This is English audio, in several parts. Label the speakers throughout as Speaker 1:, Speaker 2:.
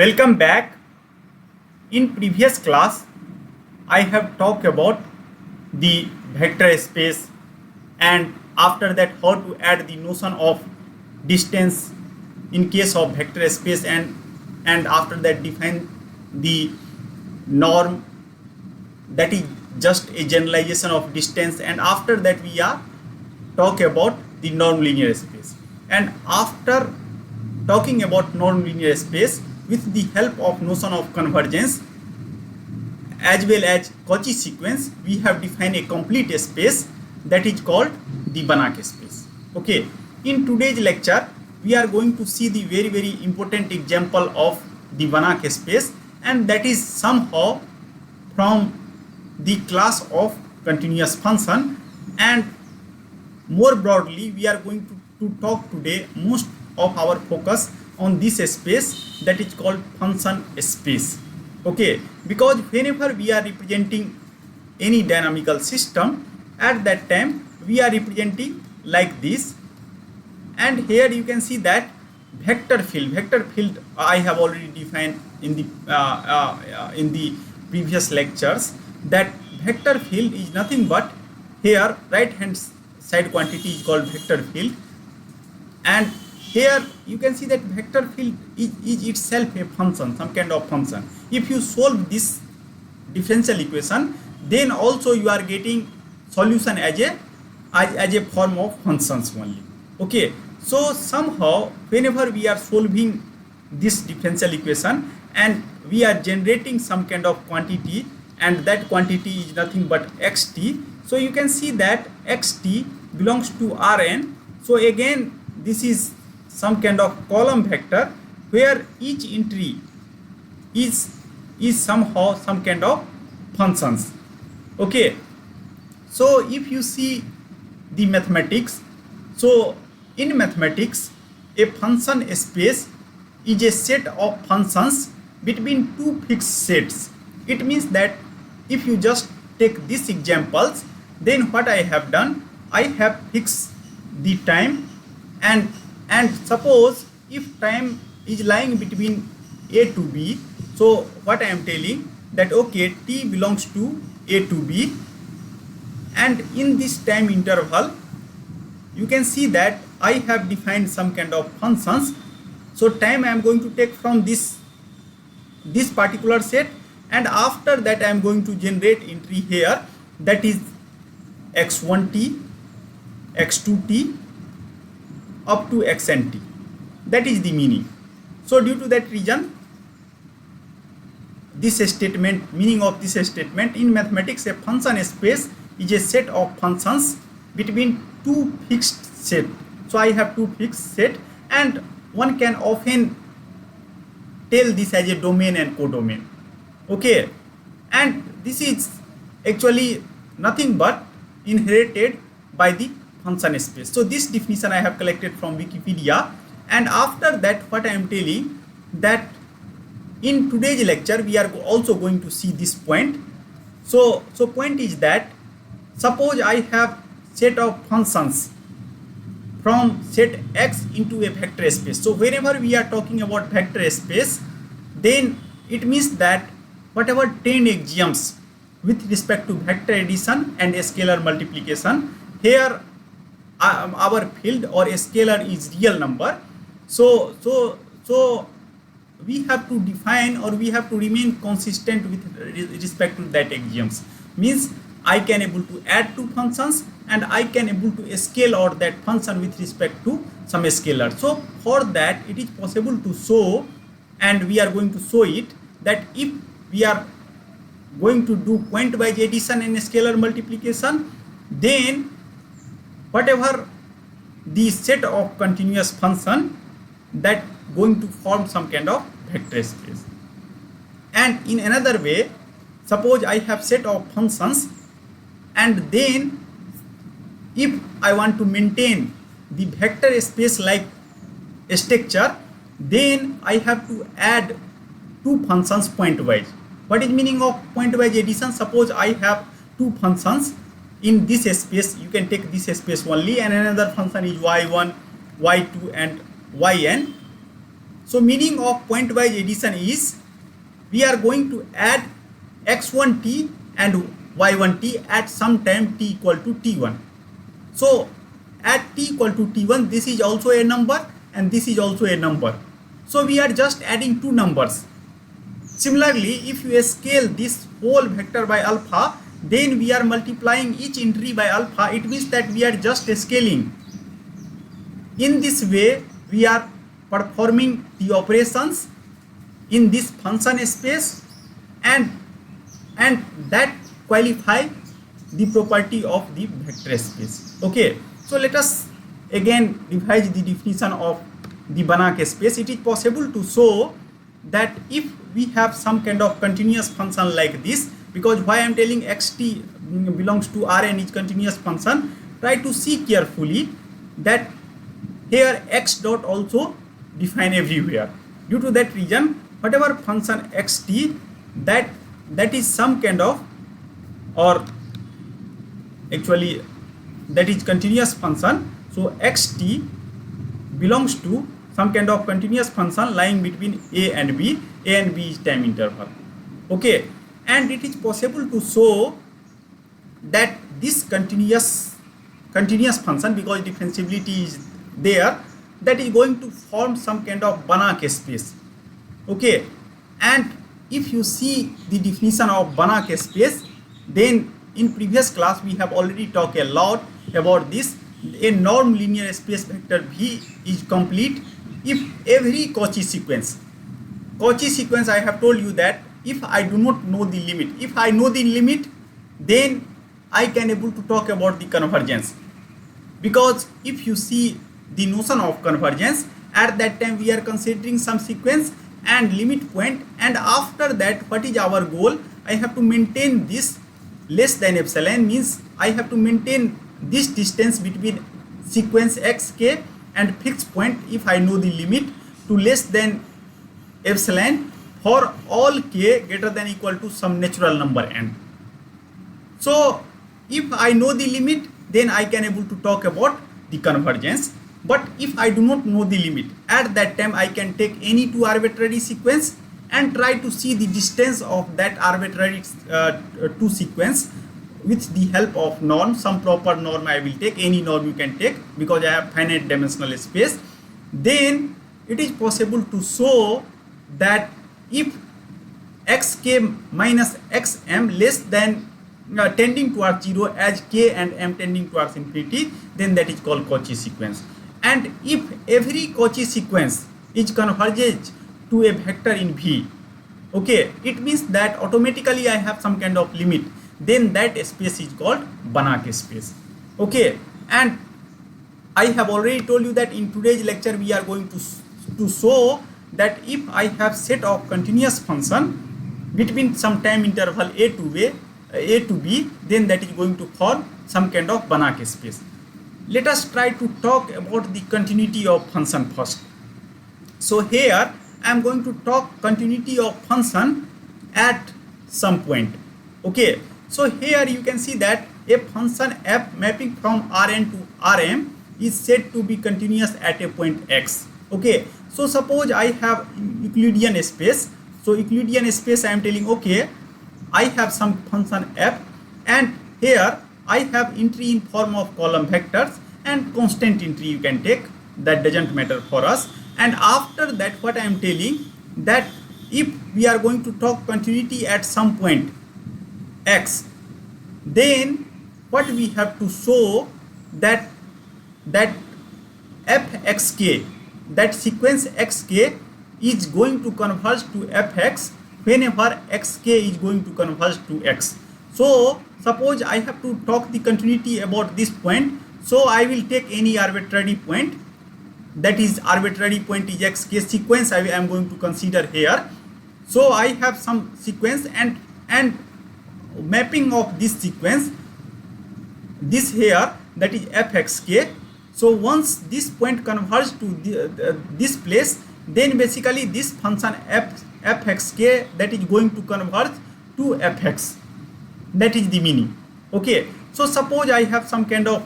Speaker 1: Welcome back. In previous class, I have talked about the vector space and after that how to add the notion of distance in case of vector space and after that define the norm, that is just a generalization of distance, and after that we are talk about the norm linear space. And after talking about norm linear space with the help of notion of convergence as well as Cauchy sequence, we have defined a complete space that is called the Banach space. Okay, in today's lecture we are going to see the very important example of the Banach space, and that is somehow from the class of continuous function. And more broadly, we are going to talk today most of our focus on this space that is called function space. Okay, because whenever we are representing any dynamical system, at that time we are representing like this. And here you can see that vector field I have already defined in the previous lectures, that vector field is nothing but here right hand side quantity is called vector field, and here you can see that vector field is itself a function, some kind of function. If you solve this differential equation, then also you are getting solution as a form of functions only. Okay, so somehow whenever we are solving this differential equation and we are generating some kind of quantity, and that quantity is nothing but xt, so you can see that xt belongs to Rn. So again, this is some kind of column vector where each entry is somehow some kind of functions. Okay, so if you see the mathematics, so in mathematics a function space is a set of functions between two fixed sets. It means that if you just take these examples, then what I have done, I have fixed the time, and suppose if time is lying between a to b, so what I am telling that okay, t belongs to a to b, and in this time interval you can see that I have defined some kind of functions. So time I am going to take from this particular set, and after that I am going to generate entry here, that is x1t, x2t up to xnt. That is the meaning. So due to that reason, this statement, meaning of this statement, in mathematics a function space is a set of functions between two fixed set. So I have two fixed set, and one can often tell this as a domain and codomain. Okay, and this is actually nothing but inherited by the function space. So this definition I have collected from Wikipedia, and after that what I am telling that in today's lecture we are also going to see this point. So point is that suppose I have set of functions from set x into a vector space. So whenever we are talking about vector space, then it means that whatever 10 axioms with respect to vector addition and scalar multiplication, here our field or a scalar is real number. So we have to define, or we have to remain consistent with respect to that axioms. Means I can able to add two functions, and I can able to scale out that function with respect to some scalar. So for that it is possible to show, and we are going to show it, that if we are going to do point-wise addition and scalar multiplication, then whatever the set of continuous function, that going to form some kind of vector space. And in another way, suppose I have set of functions, and then if I want to maintain the vector space like structure, then I have to add two functions point-wise. What is meaning of point-wise addition? Suppose I have two functions in this space, you can take this space only, and another function is y1, y2 and yn. So meaning of pointwise addition is we are going to add x1t and y1t at some time t equal to t1. So at t equal to t1, this is also a number and this is also a number. So we are just adding two numbers. Similarly, if you scale this whole vector by alpha, then we are multiplying each entry by alpha. It means that we are just scaling. In this way, we are performing the operations in this function space, and that qualify the property of the vector space. Okay, so let us again revise the definition of the Banach space. It is possible to show that if we have some kind of continuous function like this, because why I am telling xt belongs to Rn is continuous function, try to see carefully that here x dot also define everywhere. Due to that reason, whatever function xt, that is some kind of, or actually that is continuous function. So xt belongs to some kind of continuous function lying between a and b. A and b is time interval. Okay, and it is possible to show that this continuous function, because differentiability is there, that is going to form some kind of Banach space. Okay, and if you see the definition of Banach space, then in previous class we have already talked a lot about this. A norm linear space vector V is complete if every Cauchy sequence, I have told you that if I do not know the limit, if I know the limit, then I can able to talk about the convergence. Because if you see the notion of convergence, at that time we are considering some sequence and limit point, and after that what is our goal? I have to maintain this less than epsilon, means I have to maintain this distance between sequence xk and fixed point, if I know the limit, to less than epsilon for all k greater than equal to some natural number n. So if I know the limit, then I can able to talk about the convergence. But if I do not know the limit, at that time I can take any two arbitrary sequence and try to see the distance of that arbitrary two sequence with the help of norm. Some proper norm I will take, any norm you can take, because I have finite dimensional space. Then it is possible to show that if xk minus xm less than tending towards 0 as k and m tending towards infinity, then that is called Cauchy sequence. And if every Cauchy sequence is converges to a vector in V, okay, it means that automatically I have some kind of limit, then that space is called Banach space. Okay, and I have already told you that in today's lecture we are going to show that if I have set of continuous function between some time interval a to b, then that is going to form some kind of Banach space. Let us try to talk about the continuity of function first. So here I am going to talk continuity of function at some point. Okay, so here you can see that a function f mapping from Rn to Rm is said to be continuous at a point x. Okay, so suppose I have Euclidean space. So Euclidean space I am telling, okay, I have some function f, and here I have entry in form of column vectors and constant entry you can take, that doesn't matter for us. And after that what I am telling, that if we are going to talk continuity at some point x, then what we have to show that fxk, that sequence xk is going to converge to fx whenever xk is going to converge to x. So suppose I have to talk the continuity about this point, so I will take any arbitrary point, that is arbitrary point is xk sequence I am going to consider here. So I have some sequence and mapping of this sequence, this here, that is fxk. So once this point converges to this place, then basically this function fxk, that is going to converge to fx. That is the meaning. Okay, so suppose I have some kind of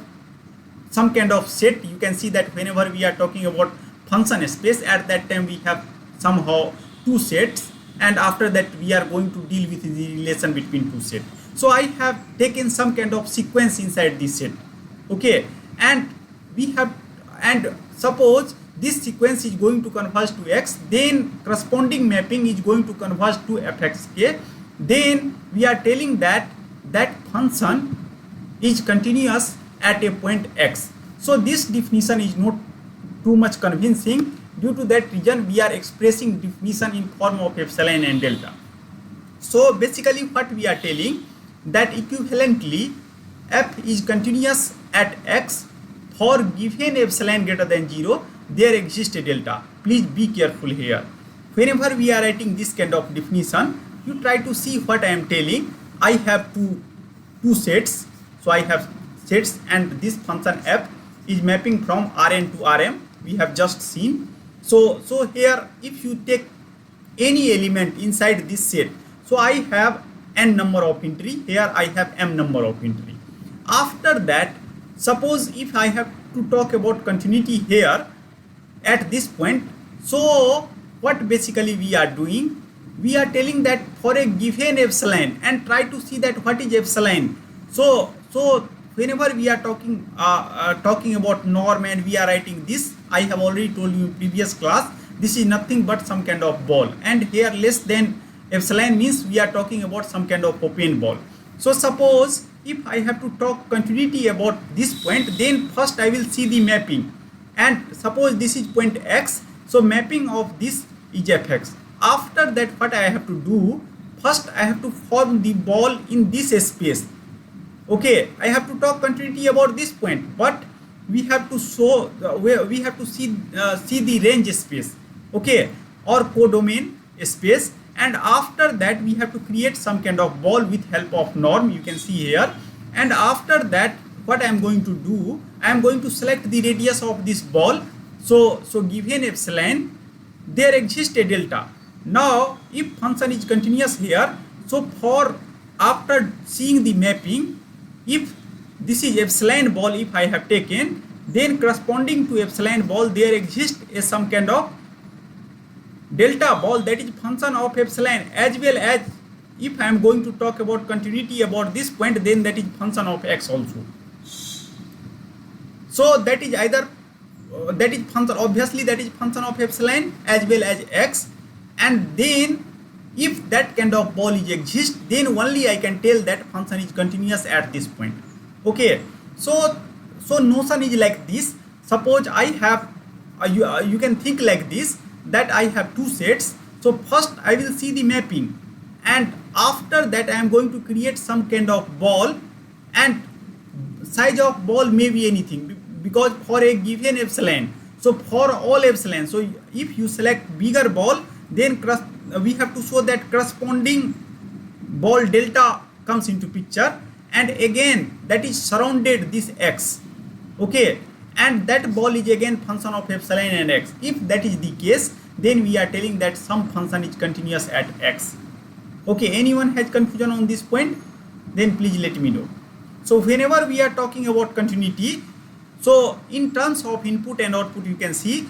Speaker 1: set. You can see that whenever we are talking about function space, at that time we have somehow two sets, and after that we are going to deal with the relation between two sets. So I have taken some kind of sequence inside this set. Okay, and we have, and suppose this sequence is going to converge to x, then corresponding mapping is going to converge to fxk. Then we are telling that that function is continuous at a point x. So this definition is not too much convincing. Due to that reason, we are expressing definition in form of epsilon and delta. So basically what we are telling, that equivalently f is continuous at x for given epsilon greater than 0, there exists a delta. Please be careful here. Whenever we are writing this kind of definition, you try to see what I am telling. I have two sets. So I have sets, and this function f is mapping from Rn to Rm. We have just seen. So here, if you take any element inside this set, so I have n number of entry, here I have m number of entry. After that, suppose if I have to talk about continuity here at this point, so what basically we are doing, we are telling that for a given epsilon, and try to see that what is epsilon. So whenever we are talking about norm and we are writing this, I have already told you in previous class, this is nothing but some kind of ball, and here less than epsilon means we are talking about some kind of open ball. So suppose if I have to talk continuity about this point, then first I will see the mapping, and suppose this is point x, so mapping of this is fx. After that, what I have to do, first I have to form the ball in this space. Okay, I have to talk continuity about this point, but we have to show we have to see the range space, okay, or codomain space, and after that we have to create some kind of ball with help of norm, you can see here. And after that, what I am going to do, I am going to select the radius of this ball. So given epsilon, there exists a delta. Now if function is continuous here, so for after seeing the mapping, if this is epsilon ball, if I have taken, then corresponding to epsilon ball there exists a some kind of delta ball, that is function of epsilon, as well as if I am going to talk about continuity about this point, then that is function of x also. So that is either that is function, obviously that is function of epsilon as well as x, and then if that kind of ball is exist, then only I can tell that function is continuous at this point. Okay, so notion is like this. Suppose I have you can think like this, that I have two sets. So first I will see the mapping, and after that I am going to create some kind of ball, and size of ball may be anything, because for a given epsilon, so for all epsilon, so if you select bigger ball, then we have to show that corresponding ball delta comes into picture, and again that is surrounded this x, okay, and that ball is again function of epsilon and x. If that is the case, then we are telling that some function is continuous at x. Okay, anyone has confusion on this point, then please let me know. So whenever we are talking about continuity, so in terms of input and output, you can see,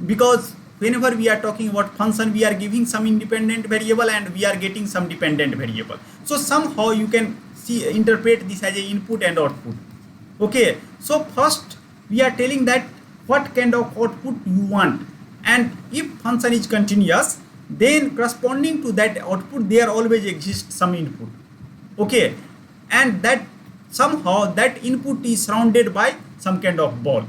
Speaker 1: because whenever we are talking about function, we are giving some independent variable and we are getting some dependent variable. So somehow you can see, interpret this as a input and output. Okay, so first we are telling that what kind of output you want, and if function is continuous, then corresponding to that output there always exists some input. Okay, and that somehow that input is surrounded by some kind of ball.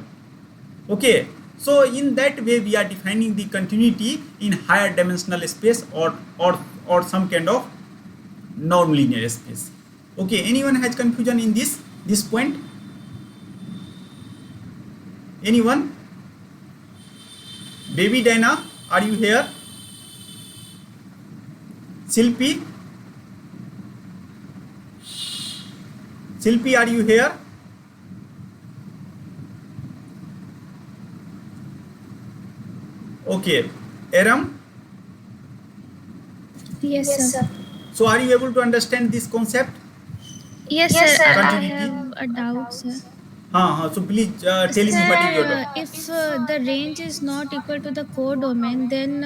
Speaker 1: Okay, so in that way we are defining the continuity in higher dimensional space or some kind of non-linear space. Okay, anyone has confusion in this point? Anyone? Baby Dana, are you here? Silpi, are you here? Okay, Aram?
Speaker 2: Yes, sir.
Speaker 1: So are you able to understand this concept?
Speaker 2: Yes,
Speaker 3: Yes,
Speaker 2: sir.
Speaker 3: sir.
Speaker 2: I
Speaker 1: Continuity.
Speaker 2: have a doubt, sir.
Speaker 1: So please tell me what is your
Speaker 2: Sir,
Speaker 1: doubt.
Speaker 2: if the range is not equal to the codomain, then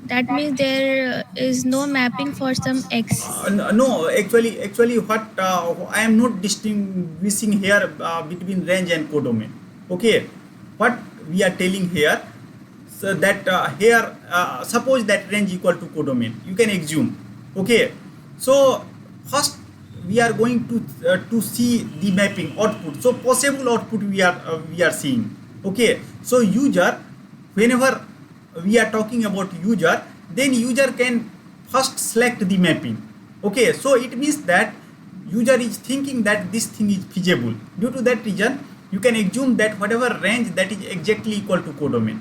Speaker 2: that means there is no mapping for some x.
Speaker 1: No, actually, what I am not distinguishing here between range and codomain. Okay, what we are telling here, so that here, suppose that range equal to codomain, you can assume. Okay, so first we are going to see the mapping output. So possible output we are seeing. Okay, so user, whenever we are talking about user, then user can first select the mapping. Okay, so it means that user is thinking that this thing is feasible. Due to that reason, you can assume that whatever range, that is exactly equal to codomain.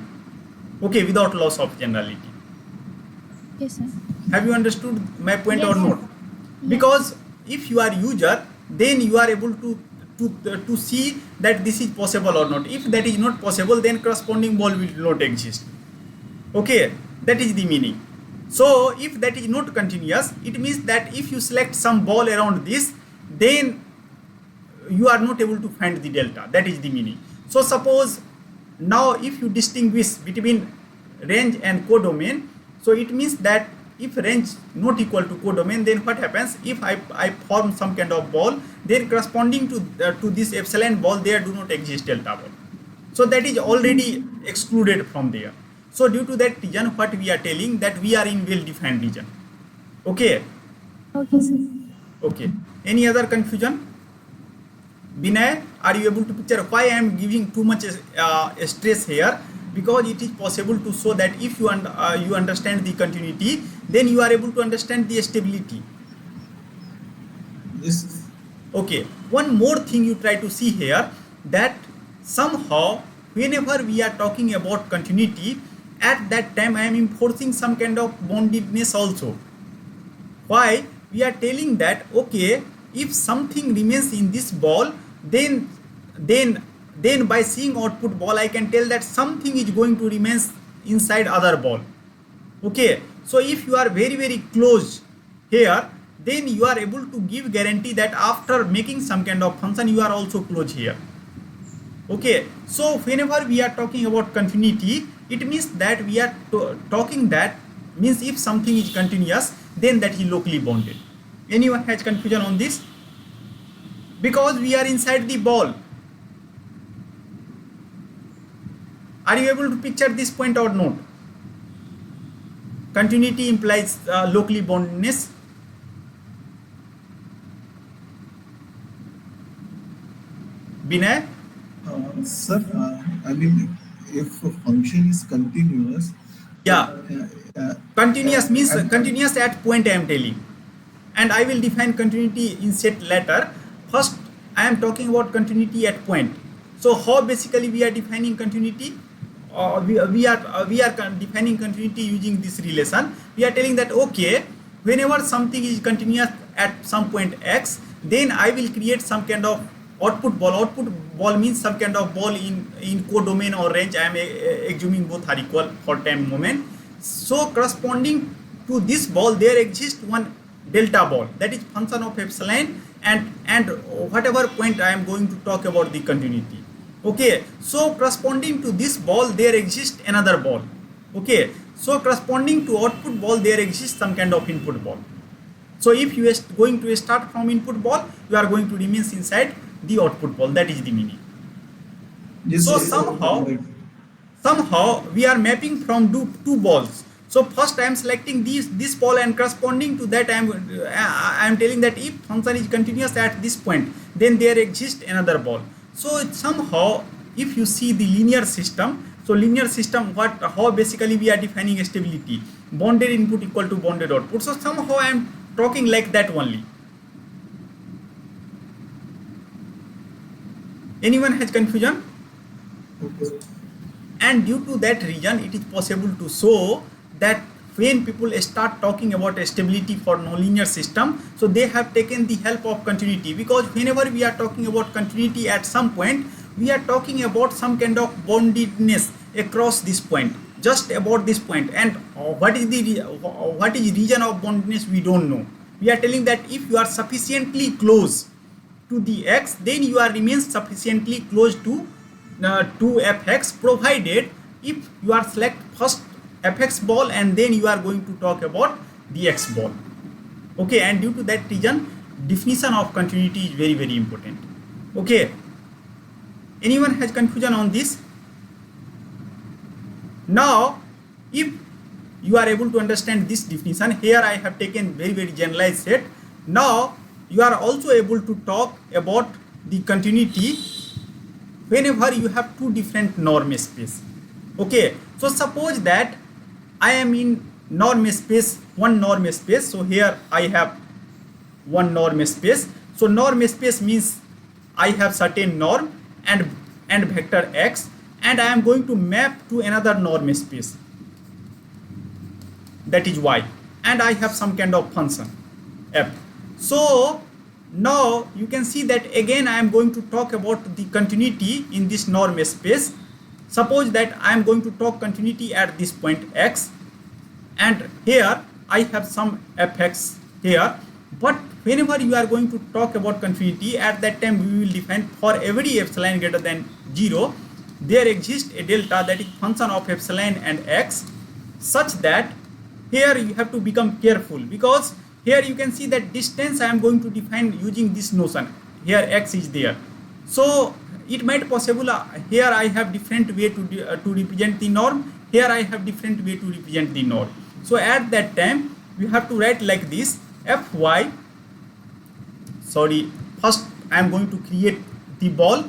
Speaker 1: Okay, without loss of generality.
Speaker 2: Yes, sir.
Speaker 1: Have you understood my point or
Speaker 2: Yes.
Speaker 1: not?
Speaker 2: Yes.
Speaker 1: Because if you are user, then you are able to see that this is possible or not. If that is not possible, then corresponding ball will not exist. Okay, that is the meaning. So if that is not continuous, it means that if you select some ball around this, then you are not able to find the delta. That is the meaning. So suppose now if you distinguish between range and codomain, so it means that if range not equal to codomain, then what happens? If I form some kind of ball, then corresponding to this epsilon ball, there do not exist delta ball. So that is already excluded from there. So due to that reason, what we are telling, that we are in well defined region. Okay.
Speaker 2: Okay, sir.
Speaker 1: Okay. Any other confusion? Binay, are you able to picture why I am giving too much stress here? Because it is possible to show that if you understand the continuity, then you are able to understand the stability.
Speaker 3: Yes.
Speaker 1: Okay. One more thing you try to see here, that somehow whenever we are talking about continuity, at that time I am enforcing some kind of bondedness also. Why? We are telling that, okay, if something remains in this ball, then then then by seeing output ball, I can tell that something is going to remain inside other ball. Okay, so if you are very close here, then you are able to give guarantee that after making some kind of function, you are also close here. Okay, so whenever we are talking about continuity, it means that we are talking that, means if something is continuous, then that is locally bounded. Anyone has confusion on this? Because we are inside the ball. Are you able to picture this point or not? Continuity implies locally boundedness. Binay?
Speaker 3: Sir, I mean, if a function is continuous,
Speaker 1: Yeah, continuous means
Speaker 3: and
Speaker 1: continuous at point I am telling, and I will define continuity in set later. First I am talking about continuity at point. So how basically we are defining continuity? We are defining continuity using this relation. We are telling that, okay, whenever something is continuous at some point x, then I will create some kind of output ball. Output ball means some kind of ball in codomain or range. I am assuming both are equal for time moment. So corresponding to this ball, there exists one delta ball, that is function of epsilon, and whatever point I am going to talk about the continuity. Okay, so corresponding to this ball, there exists another ball. Okay, so corresponding to output ball, there exists some kind of input ball. So if you are going to start from input ball, you are going to remain inside the output ball. That is the meaning.
Speaker 3: yes,
Speaker 1: So
Speaker 3: sir,
Speaker 1: somehow we are mapping from two balls. So first I am selecting this ball, and corresponding to that I am telling that if function is continuous at this point, then there exists another ball. So somehow if you see the linear system, so linear system, how basically we are defining stability, bonded input equal to bonded output. So somehow I am talking like that only. Anyone has confusion?
Speaker 3: okay.
Speaker 1: And due to that reason, it is possible to show that when people start talking about stability for nonlinear system, so they have taken the help of continuity, because whenever we are talking about continuity at some point, we are talking about some kind of bondedness across this point, just about this point. And what is region of bondedness, we don't know. We are telling that if you are sufficiently close to the x, then you are remains sufficiently close to fx, provided if you are select first fx ball and then you are going to talk about the x ball. Okay, and due to that reason, definition of continuity is very, very important. Okay, anyone has confusion on this? Now, if you are able to understand this definition, here I have taken very, very generalized set. Now, you are also able to talk about the continuity whenever you have two different norm space. Okay, so suppose that I am in norm space, one norm space. So here I have one norm space. So norm space means I have certain norm and vector x, and I am going to map to another norm space, that is y, and I have some kind of function f. So now you can see that again I am going to talk about the continuity in this norm space. Suppose that I am going to talk continuity at this point x, and here I have some fx here. But whenever you are going to talk about continuity, at that time we will define for every epsilon greater than 0, there exists a delta, that is function of epsilon and x, such that here you have to become careful, because here you can see that distance I am going to define using this notion. Here x is there. So it might possible here I have different way to represent the norm, here I have different way to represent the norm. So at that time we have to write like this: fy, first I am going to create the ball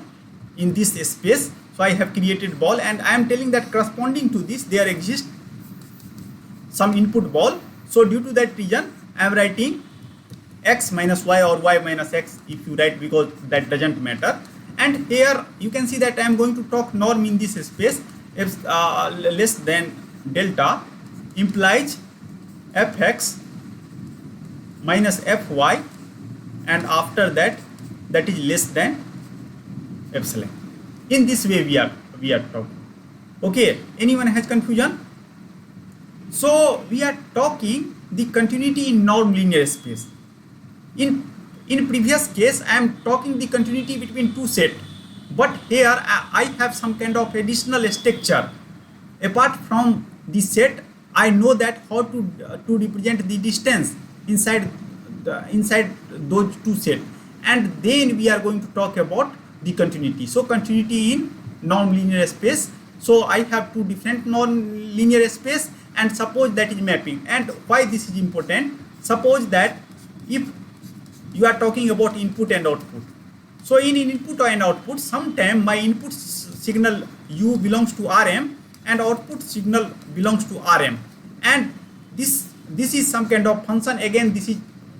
Speaker 1: in this space. So I have created ball, and I am telling that corresponding to this there exists some input ball. So due to that reason I am writing x minus y or y minus x if you write, because that doesn't matter. And here you can see that I am going to talk norm in this space. If less than delta implies fx minus fy, and after that is less than epsilon. In this way we are talking. Okay, anyone has confusion? So we are talking the continuity in norm linear space. In previous case I am talking the continuity between two set, but here I have some kind of additional structure. Apart from the set, I know that how to represent the distance inside those two sets, and then we are going to talk about the continuity. So continuity in non-linear space. So I have two different non-linear space, and suppose that is mapping. And why this is important? Suppose that if you are talking about input and output. So in input and output, sometime my input signal u belongs to Rm and output signal belongs to Rm, and this is some kind of function, again this is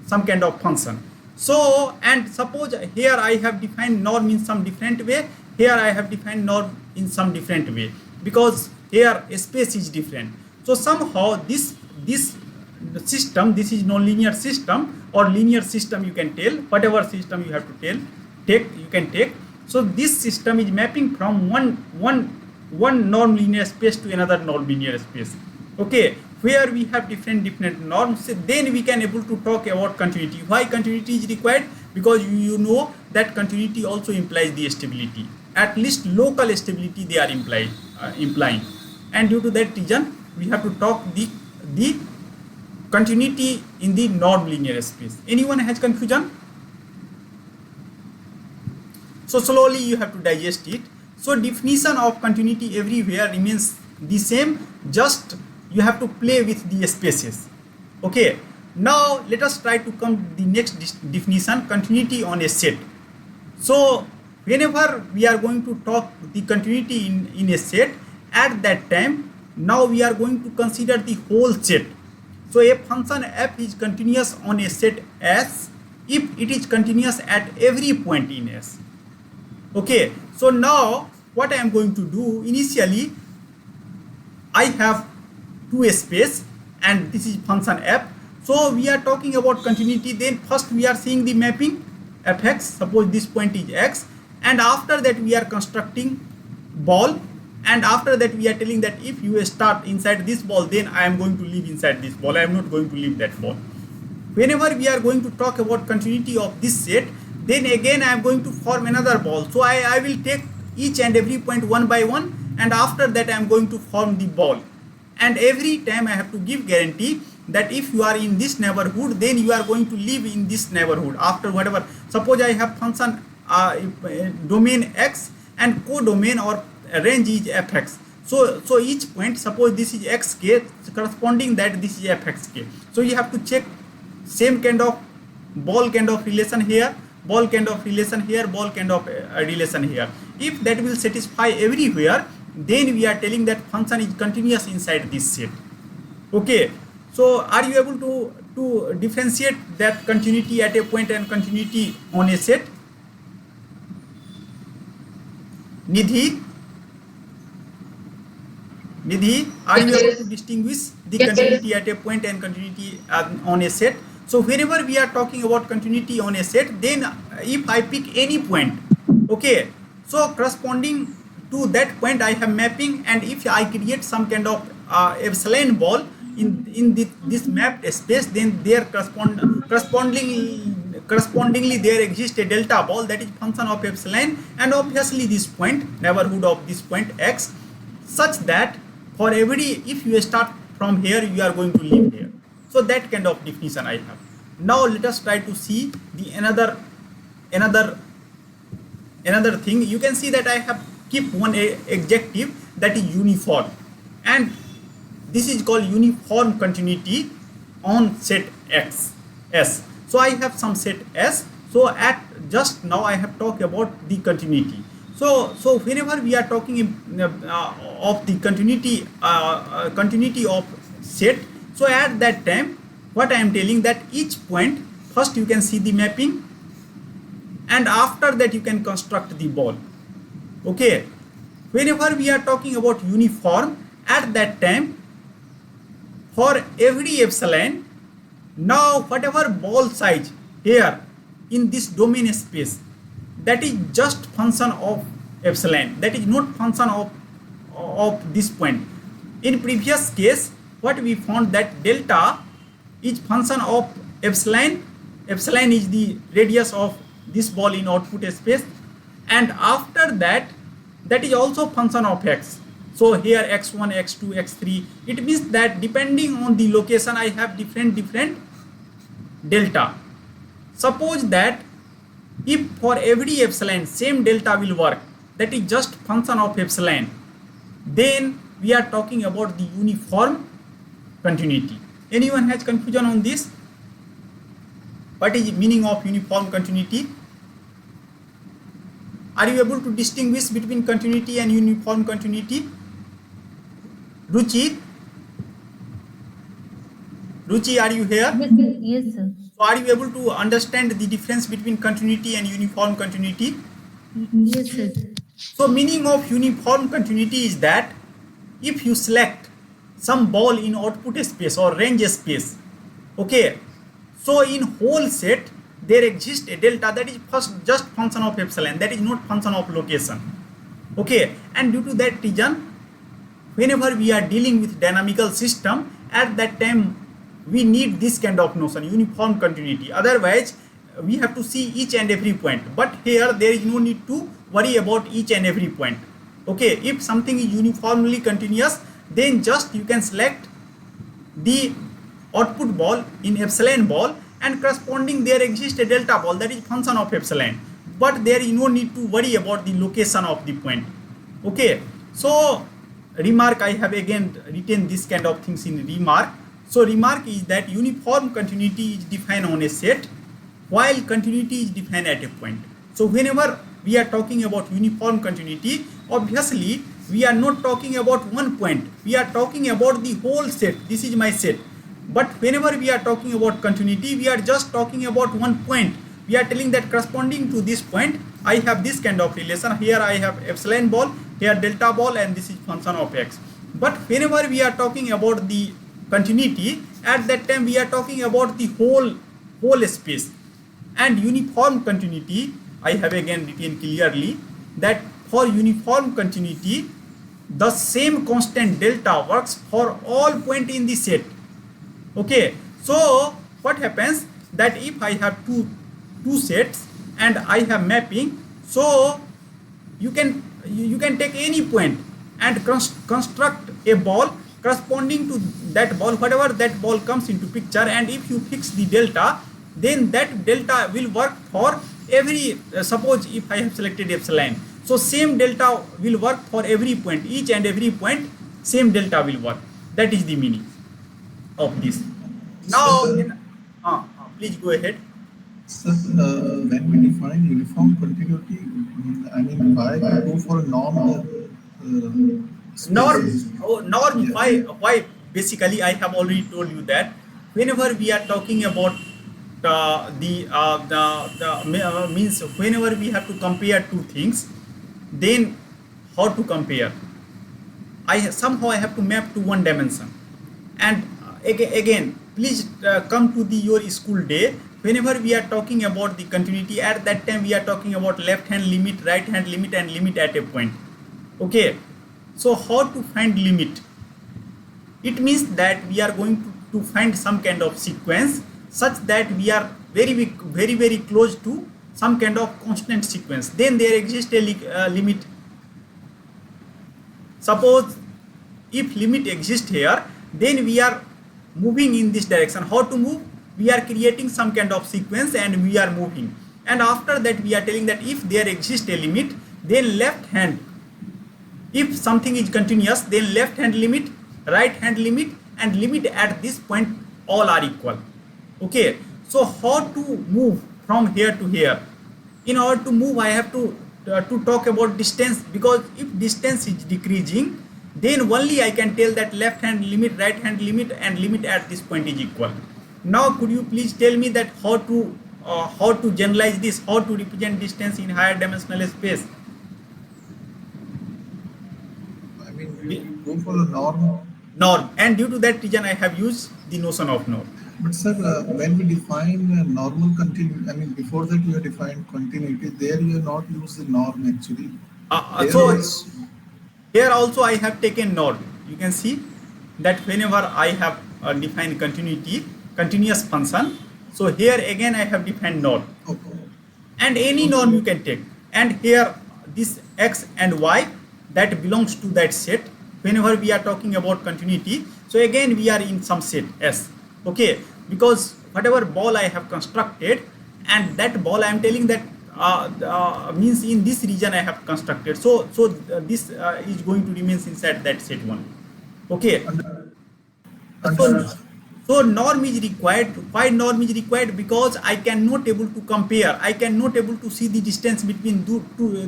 Speaker 1: some kind of function. So, and suppose here I have defined norm in some different way, here I have defined norm in some different way, because here space is different. So somehow this system, this is non-linear system or linear system, you can tell, whatever system you have to you can take. So this system is mapping from one non-linear space to another non-linear space. Okay, where we have different norms, then we can able to talk about continuity. Why continuity is required? Because you know that continuity also implies the stability, at least local stability they are implying, and due to that reason we have to talk the continuity in the non-linear space. Anyone has confusion? So slowly you have to digest it. So definition of continuity everywhere remains the same, just you have to play with the spaces. Okay, now let us try to come to the next definition, continuity on a set. So whenever we are going to talk the continuity in a set, at that time now we are going to consider the whole set. So a function f is continuous on a set S if it is continuous at every point in S. Okay, so now what I am going to do, initially I have two space and this is function f. So we are talking about continuity, then first we are seeing the mapping fx, suppose this point is x, and after that we are constructing ball, and after that we are telling that if you start inside this ball, then I am going to live inside this ball, I am not going to leave that ball. Whenever we are going to talk about continuity of this set, then again I am going to form another ball. So I will take each and every point one by one, and after that I am going to form the ball. And every time I have to give guarantee that if you are in this neighborhood, then you are going to live in this neighborhood. After whatever, suppose I have function domain x and codomain or range is fx. So each point, suppose this is xk, corresponding that this is fxk. So you have to check same kind of ball kind of relation here, ball kind of relation here, ball kind of relation here. If that will satisfy everywhere, then we are telling that function is continuous inside this set. Okay, so are you able to differentiate that continuity at a point and continuity on a set? Nidhi, are you able to distinguish the continuity at a point and continuity on a set? So whenever we are talking about continuity on a set, then if I pick any point, okay, so corresponding to that point I have mapping, and if I create some kind of epsilon ball in this mapped space, then there correspondingly there exists a delta ball that is function of epsilon, and obviously this point, neighborhood of this point x, such that for every, if you start from here, you are going to live here. So that kind of definition I have. Now let us try to see the another thing. You can see that I have keep one adjective, that is uniform, and this is called uniform continuity on set x s. So I have some set s. So at just now I have talked about the continuity. So whenever we are talking of the continuity of set, so at that time what I am telling, that each point, first you can see the mapping, and after that you can construct the ball. Okay, whenever we are talking about uniform, at that time for every epsilon, now whatever ball size here in this domain space, that is just function of epsilon, that is not function of this point. In previous case, what we found, that delta is function of epsilon. Epsilon is the radius of this ball in output space, and after that, that is also function of x. So here x1, x2, x3, it means that depending on the location I have different delta. Suppose that if for every epsilon same delta will work, that is just function of epsilon, then we are talking about the uniform continuity. Anyone has confusion on this? What is the meaning of uniform continuity? Are you able to distinguish between continuity and uniform continuity? Ruchi, are you here?
Speaker 4: Yes, sir.
Speaker 1: So are you able to understand the difference between continuity and uniform continuity?
Speaker 4: Yes, sir.
Speaker 1: So meaning of uniform continuity is that if you select some ball in output space or range space, okay, so in whole set there exists a delta that is first just function of epsilon, that is not function of location. Okay, and due to that reason, whenever we are dealing with dynamical system, at that time we need this kind of notion, uniform continuity. Otherwise we have to see each and every point, but here there is no need to worry about each and every point. Okay, if something is uniformly continuous, then just you can select the output ball in epsilon ball, and corresponding there exists a delta ball that is function of epsilon, but there is no need to worry about the location of the point. Okay, so remark, I have again written this kind of things in remark. So remark is that uniform continuity is defined on a set, while continuity is defined at a point. So whenever we are talking about uniform continuity, obviously we are not talking about one point, we are talking about the whole set. This is my set. But whenever we are talking about continuity, we are just talking about one point. We are telling that corresponding to this point, I have this kind of relation. Here I have epsilon ball, here delta ball, and this is function of x. But whenever we are talking about the continuity, at that time we are talking about the whole space. And uniform continuity, I have again written clearly that for uniform continuity, the same constant delta works for all points in the set. Okay, so what happens, that if I have two sets, and I have mapping. So you can take any point and construct a ball corresponding to that ball, whatever that ball comes into picture, and if you fix the delta, then that delta will work for every suppose if I have selected epsilon, so same delta will work for every point, each and every point same delta will work. That is the meaning of this. Now please go ahead.
Speaker 3: Sir, when we define uniform continuity, I mean, why we go for norm
Speaker 1: Norm,
Speaker 3: spaces?
Speaker 1: norm,
Speaker 3: Yeah.
Speaker 1: why basically I have already told you that whenever we are talking about means whenever we have to compare two things, then how to compare, somehow I have to map to one dimension. And again please come to the your school day, whenever we are talking about the continuity, at that time we are talking about left hand limit, right hand limit, and limit at a point. Okay, so how to find limit? It means that we are going to find some kind of sequence such that we are very close to some kind of constant sequence, then there exists a limit. Suppose if limit exists here, then we are moving in this direction. How to move? We are creating some kind of sequence and we are moving, and after that we are telling that if there exists a limit, then left hand, if something is continuous, then left hand limit, right hand limit, and limit at this point all are equal. Okay, so how to move from here to here? In order to move, I have to talk about distance, because if distance is decreasing, then only I can tell that left hand limit, right hand limit, and limit at this point is equal. Now could you please tell me that how to generalize this, how to represent distance in higher dimensional space?
Speaker 3: I mean, we go for a norm.
Speaker 1: Norm, and due to that reason I have used the notion of norm.
Speaker 3: But sir, when we define normal continuity, I mean, before that you have defined continuity. There you have not used the norm actually. There
Speaker 1: So
Speaker 3: also,
Speaker 1: here also I have taken norm. You can see that whenever I have defined continuous function, so here again I have defined norm,
Speaker 3: okay.
Speaker 1: and any norm you can take, and here this x and y that belongs to that set. Whenever we are talking about continuity, so again we are in some set S. Okay, because whatever ball I have constructed, and that ball I am telling that means in this region I have constructed, so this is going to remain inside that set 1. Okay, so,
Speaker 3: Understood.
Speaker 1: so norm is required. Why norm is required? Because I cannot able to compare, I cannot able to see the distance between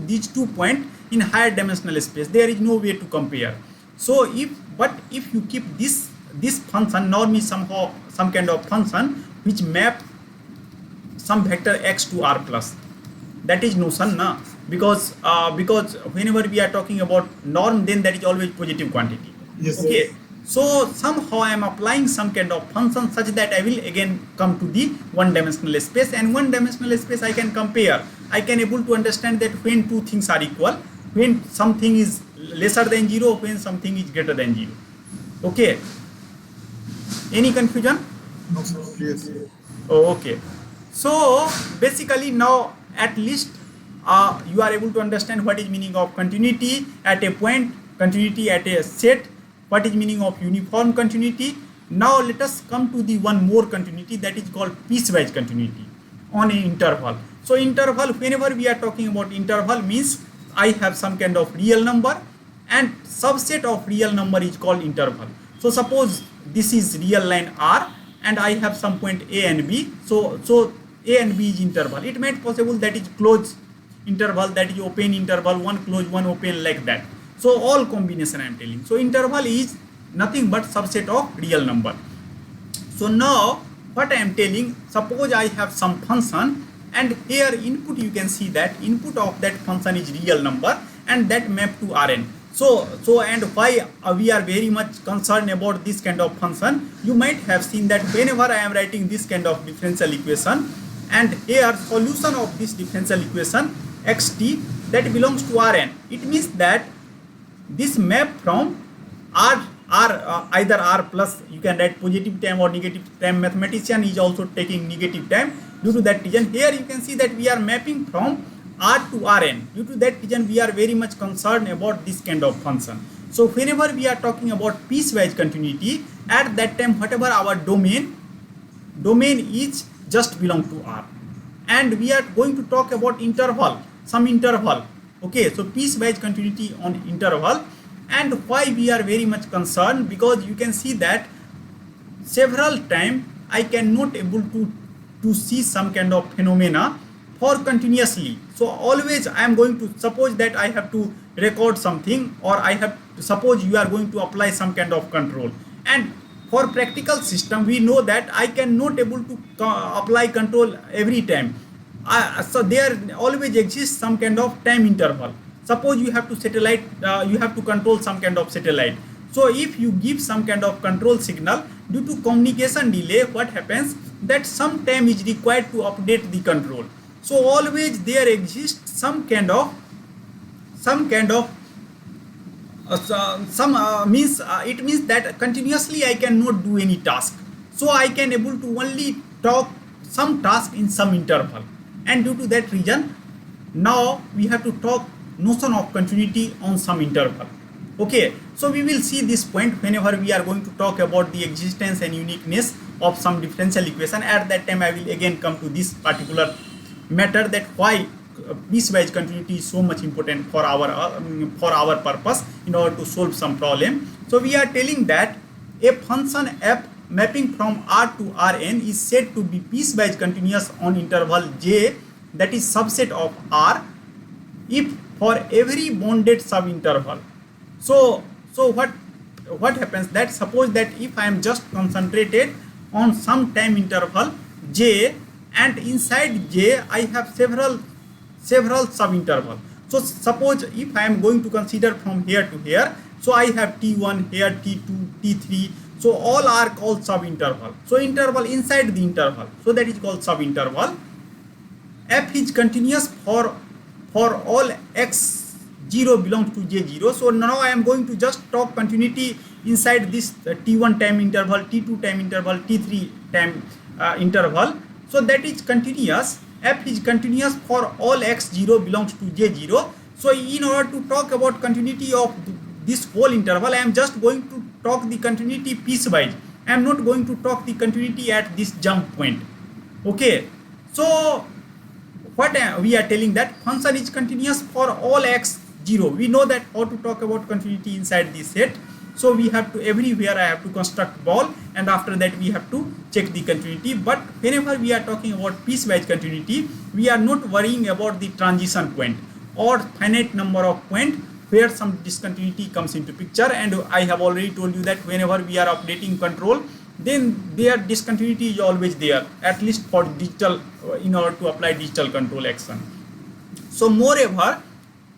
Speaker 1: these 2 points in higher dimensional space. There is no way to compare. So if you keep this function, norm is somehow some kind of function which map some vector x to r plus. That is notion, na? Because whenever we are talking about norm, then that is always positive quantity.
Speaker 3: Yes.
Speaker 1: Okay, so somehow I am applying some kind of function such that I will again come to the one dimensional space, and one dimensional space I can compare. I can able to understand that when two things are equal, when something is lesser than 0, when something is greater than 0. Okay, any confusion?
Speaker 3: No, sir. Yes.
Speaker 1: Oh, okay, so basically now at least you are able to understand what is meaning of continuity at a point, continuity at a set, what is meaning of uniform continuity. Now let us come to the one more continuity, that is called piecewise continuity on an interval. So interval, whenever we are talking about interval, means I have some kind of real number and subset of real number is called interval. So suppose this is real line R and I have some point A and B. So A and B is interval. It might possible that is closed interval, that is open interval, one closed, one open, like that. So all combination I am telling. So interval is nothing but subset of real number. So now what I am telling, suppose I have some function and here input, you can see that input of that function is real number and that map to Rn. So and why we are very much concerned about this kind of function, you might have seen that whenever I am writing this kind of differential equation, and here solution of this differential equation xt that belongs to Rn, it means that this map from either R plus, you can write positive time or negative time. Mathematician is also taking negative time, Due to that reason, here you can see that we are mapping from R to Rn. Due to that reason, we are very much concerned about this kind of function. So whenever we are talking about piecewise continuity, at that time whatever our domain is just belong to R, and we are going to talk about interval, some interval. Okay, so piecewise continuity on interval. And why we are very much concerned, because you can see that several time I cannot able to see some kind of phenomena for continuously. So always I am going to suppose that I have to record something, or I have to suppose you are going to apply some kind of control, and for practical system we know that I cannot able to apply control every time. So there always exists some kind of time interval. Suppose you have to you have to control some kind of satellite. So if you give some kind of control signal, due to communication delay, what happens that some time is required to update the control. So always there exists some kind of it means that continuously I cannot do any task. So I can able to only talk some task in some interval, and due to that reason now we have to talk notion of continuity on some interval. Okay, so we will see this point whenever we are going to talk about the existence and uniqueness of some differential equation. At that time I will again come to this particular matter, that why piecewise continuity is so much important for our purpose in order to solve some problem. So we are telling that a function f mapping from R to Rn is said to be piecewise continuous on interval j, that is subset of R, if for every bounded subinterval. So what happens that suppose that if I am just concentrated on some time interval j, and inside j I have several subinterval. So suppose if I am going to consider from here to here, so I have t1 here, t2, t3, so all are called subinterval. So interval inside the interval, so that is called subinterval. F is continuous for all x0 belongs to j0. So now I am going to just talk continuity inside this t1 time interval, t2 time interval, t3 time interval. So that is continuous. F is continuous for all x0 belongs to j0. So in order to talk about continuity of this whole interval, I am just going to talk the continuity piecewise. I am not going to talk the continuity at this jump point. Okay, so what we are telling that function is continuous for all x0. We know that how to talk about continuity inside this set. So we have to everywhere I have to construct ball, and after that we have to check the continuity. But whenever we are talking about piecewise continuity, we are not worrying about the transition point or finite number of point where some discontinuity comes into picture. And I have already told you that whenever we are updating control, then their discontinuity is always there, at least for digital, in order to apply digital control action. So moreover,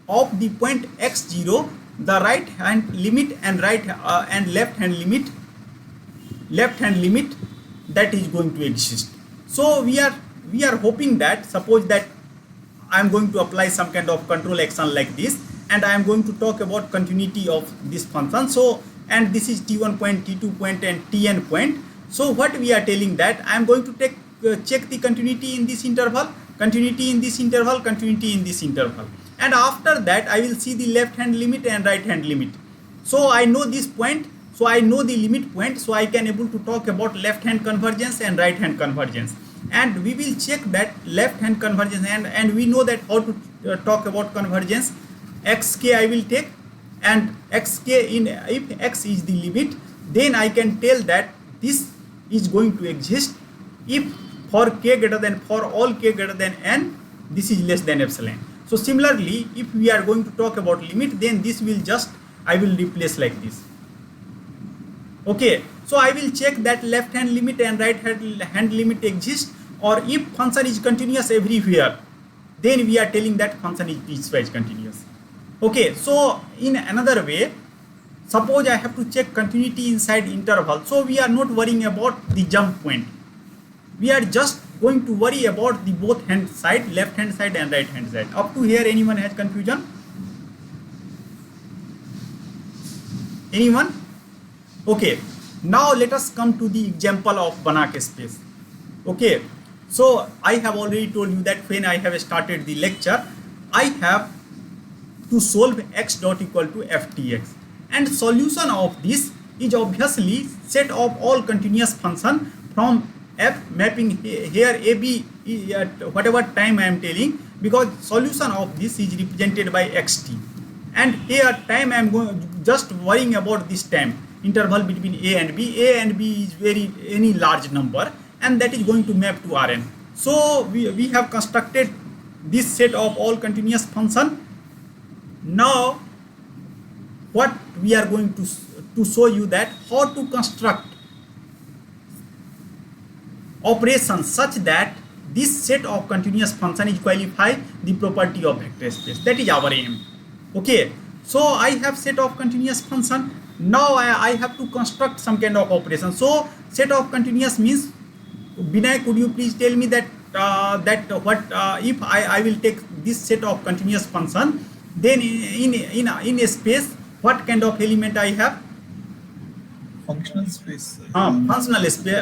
Speaker 1: of the point x0, the right hand limit and left hand limit that is going to exist. So we are hoping that suppose that I am going to apply some kind of control action like this, and I am going to talk about continuity of this function. So, and this is t1 point, t2 point, and tn point. So what we are telling that I am going to check the continuity in this interval, continuity in this interval, continuity in this interval, and after that I will see the left hand limit and right hand limit. So I know this point, so I know the limit point, so I can able to talk about left hand convergence and right hand convergence, and we will check that left hand convergence, and we know that how to talk about convergence. Xk I will take, and xk if x is the limit, then I can tell that this is going to exist if for k greater than, for all k greater than n, this is less than epsilon. So similarly, if we are going to talk about limit, then this will just, I will replace like this. Okay, so I will check that left hand limit and right hand limit exist, or if function is continuous everywhere, then we are telling that function is piecewise continuous. Okay, so in another way, suppose I have to check continuity inside interval, so we are not worrying about the jump point. We are just going to worry about the both hand side, left hand side and right hand side. Up to here, anyone has confusion? Anyone? Okay, now let us come to the example of Banach space. Okay, So I have already told you that when I have started the lecture, I have to solve x dot equal to ftx, and solution of this is obviously set of all continuous function from f mapping here ab at whatever time I am telling, because solution of this is represented by xt, and here time I am just worrying about this time interval between a and b. A and b is any large number, and that is going to map to Rn. So we have constructed this set of all continuous function. Now what we are going to show you that how to construct operations such that this set of continuous function is qualify the property of vector space. That is our aim. Okay, so I have set of continuous function. Now I have to construct some kind of operation. So set of continuous means, Binay, could you please tell me that if I will take this set of continuous function, then in a space what kind of element I have?
Speaker 3: Functional space.
Speaker 1: Functional space.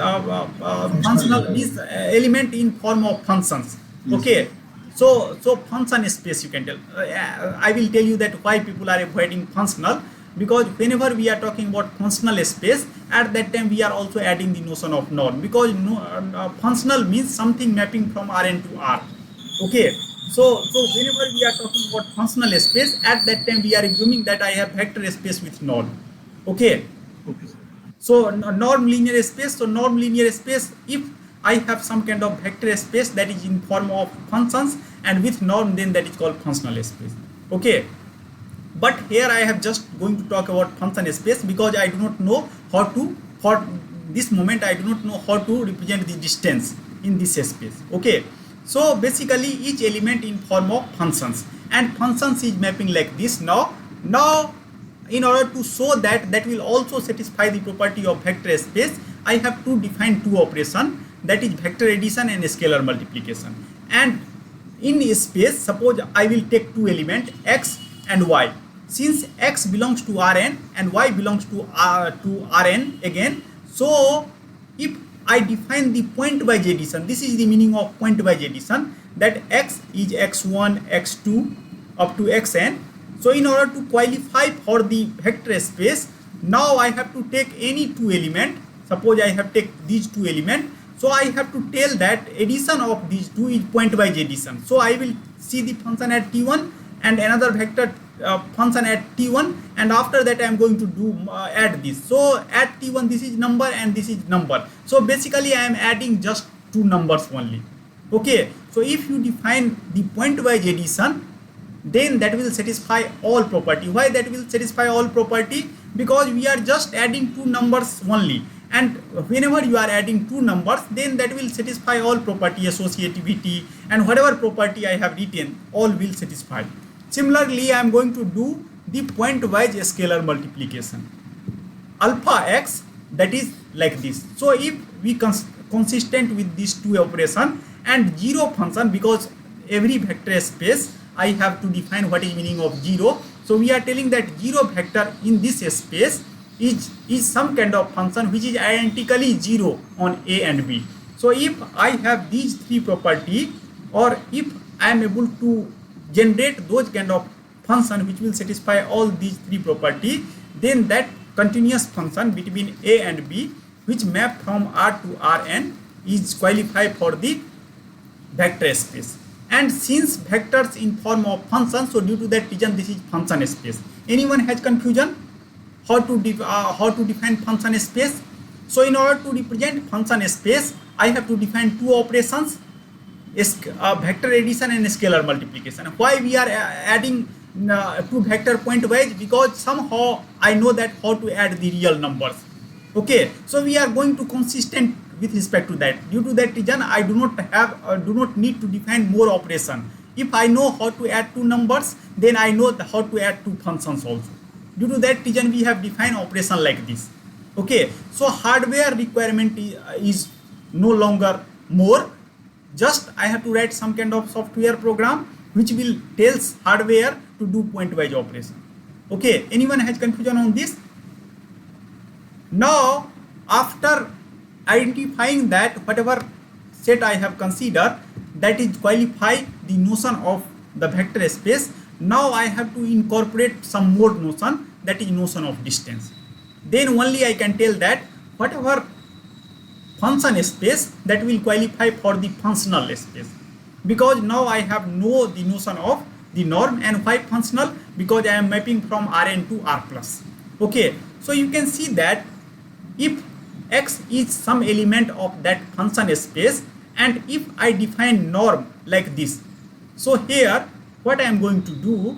Speaker 1: Functional means element in form of functions.
Speaker 3: Yes.
Speaker 1: Okay, so function space you can tell. I will tell you that why people are avoiding functional, because whenever we are talking about functional space, at that time we are also adding the notion of norm, because functional means something mapping from Rn to R. Okay, so whenever we are talking about functional space, at that time we are assuming that I have vector space with norm. Okay,
Speaker 3: Okay, sir.
Speaker 1: so norm linear space. So norm linear space, if I have some kind of vector space that is in form of functions and with norm, then that is called functional space. Okay, but here I have just going to talk about function space, because I do not know how to, for this moment I do not know how to represent the distance in this space. Okay, so basically each element in form of functions, and functions is mapping like this. Now in order to show that will also satisfy the property of vector space, I have to define two operations, that is vector addition and scalar multiplication. And in a space, suppose I will take two elements x and y. Since x belongs to Rn and y belongs to Rn again, so if I define the point-wise addition, this is the meaning of point-wise addition, that x is x1, x2 up to xn. So in order to qualify for the vector space, now I have to take any two element. Suppose I have take these two elements, so I have to tell that addition of these two is point-wise addition. So I will see the function at t1 and another vector function at t1, and after that I am going to do add this. So at t1 this is number and this is number. So basically I am adding just two numbers only. Okay, so if you define the point-wise addition, then that will satisfy all property. Why that will satisfy all property? Because we are just adding two numbers only, and whenever you are adding two numbers, then that will satisfy all property, associativity and whatever property I have written, all will satisfy. Similarly, I am going to do the point-wise scalar multiplication. Alpha x, that is like this. So if we consistent with these two operation and zero function, because every vector space I have to define what is meaning of zero. So we are telling that zero vector in this space is some kind of function which is identically zero on A and B. So if I have these three property, or if I am able to generate those kind of function which will satisfy all these three property, then that continuous function between A and B which map from R to Rn is qualified for the vector space. And since vectors in form of function, so due to that reason this is function space. Anyone has confusion how to define function space? So in order to represent function space, I have to define two operations, vector addition and scalar multiplication. Why we are adding to vector point wise? Because somehow I know that how to add the real numbers. Okay, so we are going to consistent with respect to that. Due to that reason, I do not need to define more operation. If I know how to add two numbers, then I know how to add two functions also. Due to that reason, we have defined operation like this. Okay, so hardware requirement is no longer more. Just I have to write some kind of software program which will tells hardware to do point-wise operation. Okay, anyone has confusion on this? Now, after identifying that whatever set I have considered, that is qualify the notion of the vector space. Now I have to incorporate some more notion, that is notion of distance. Then only I can tell that whatever function space, that will qualify for the functional space, because now I have know the notion of the norm. And why functional? Because I am mapping from Rn to R plus. Okay, so you can see that if x is some element of that function space, and if I define norm like this, so here what I am going to do,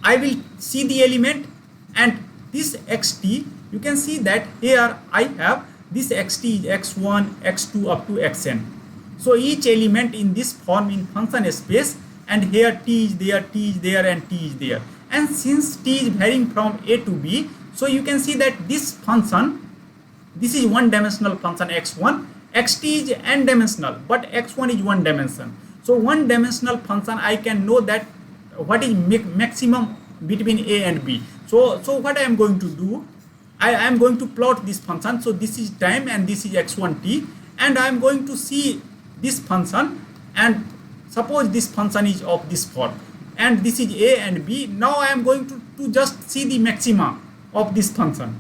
Speaker 1: I will see the element, and this xt, you can see that here I have this xt is x1, x2 up to xn. So each element in this form in function space, and here t is there, and t is there. And since t is varying from a to b, so you can see that this function, this is one dimensional function x1, xt is n dimensional, but x1 is one dimension. So one dimensional function, I can know that what is maximum between a and b. So what I am going to do, I am going to plot this function. So this is time and this is x1t, and I am going to see this function, and suppose this function is of this form, and this is a and b. Now I am going to just see the maxima of this function,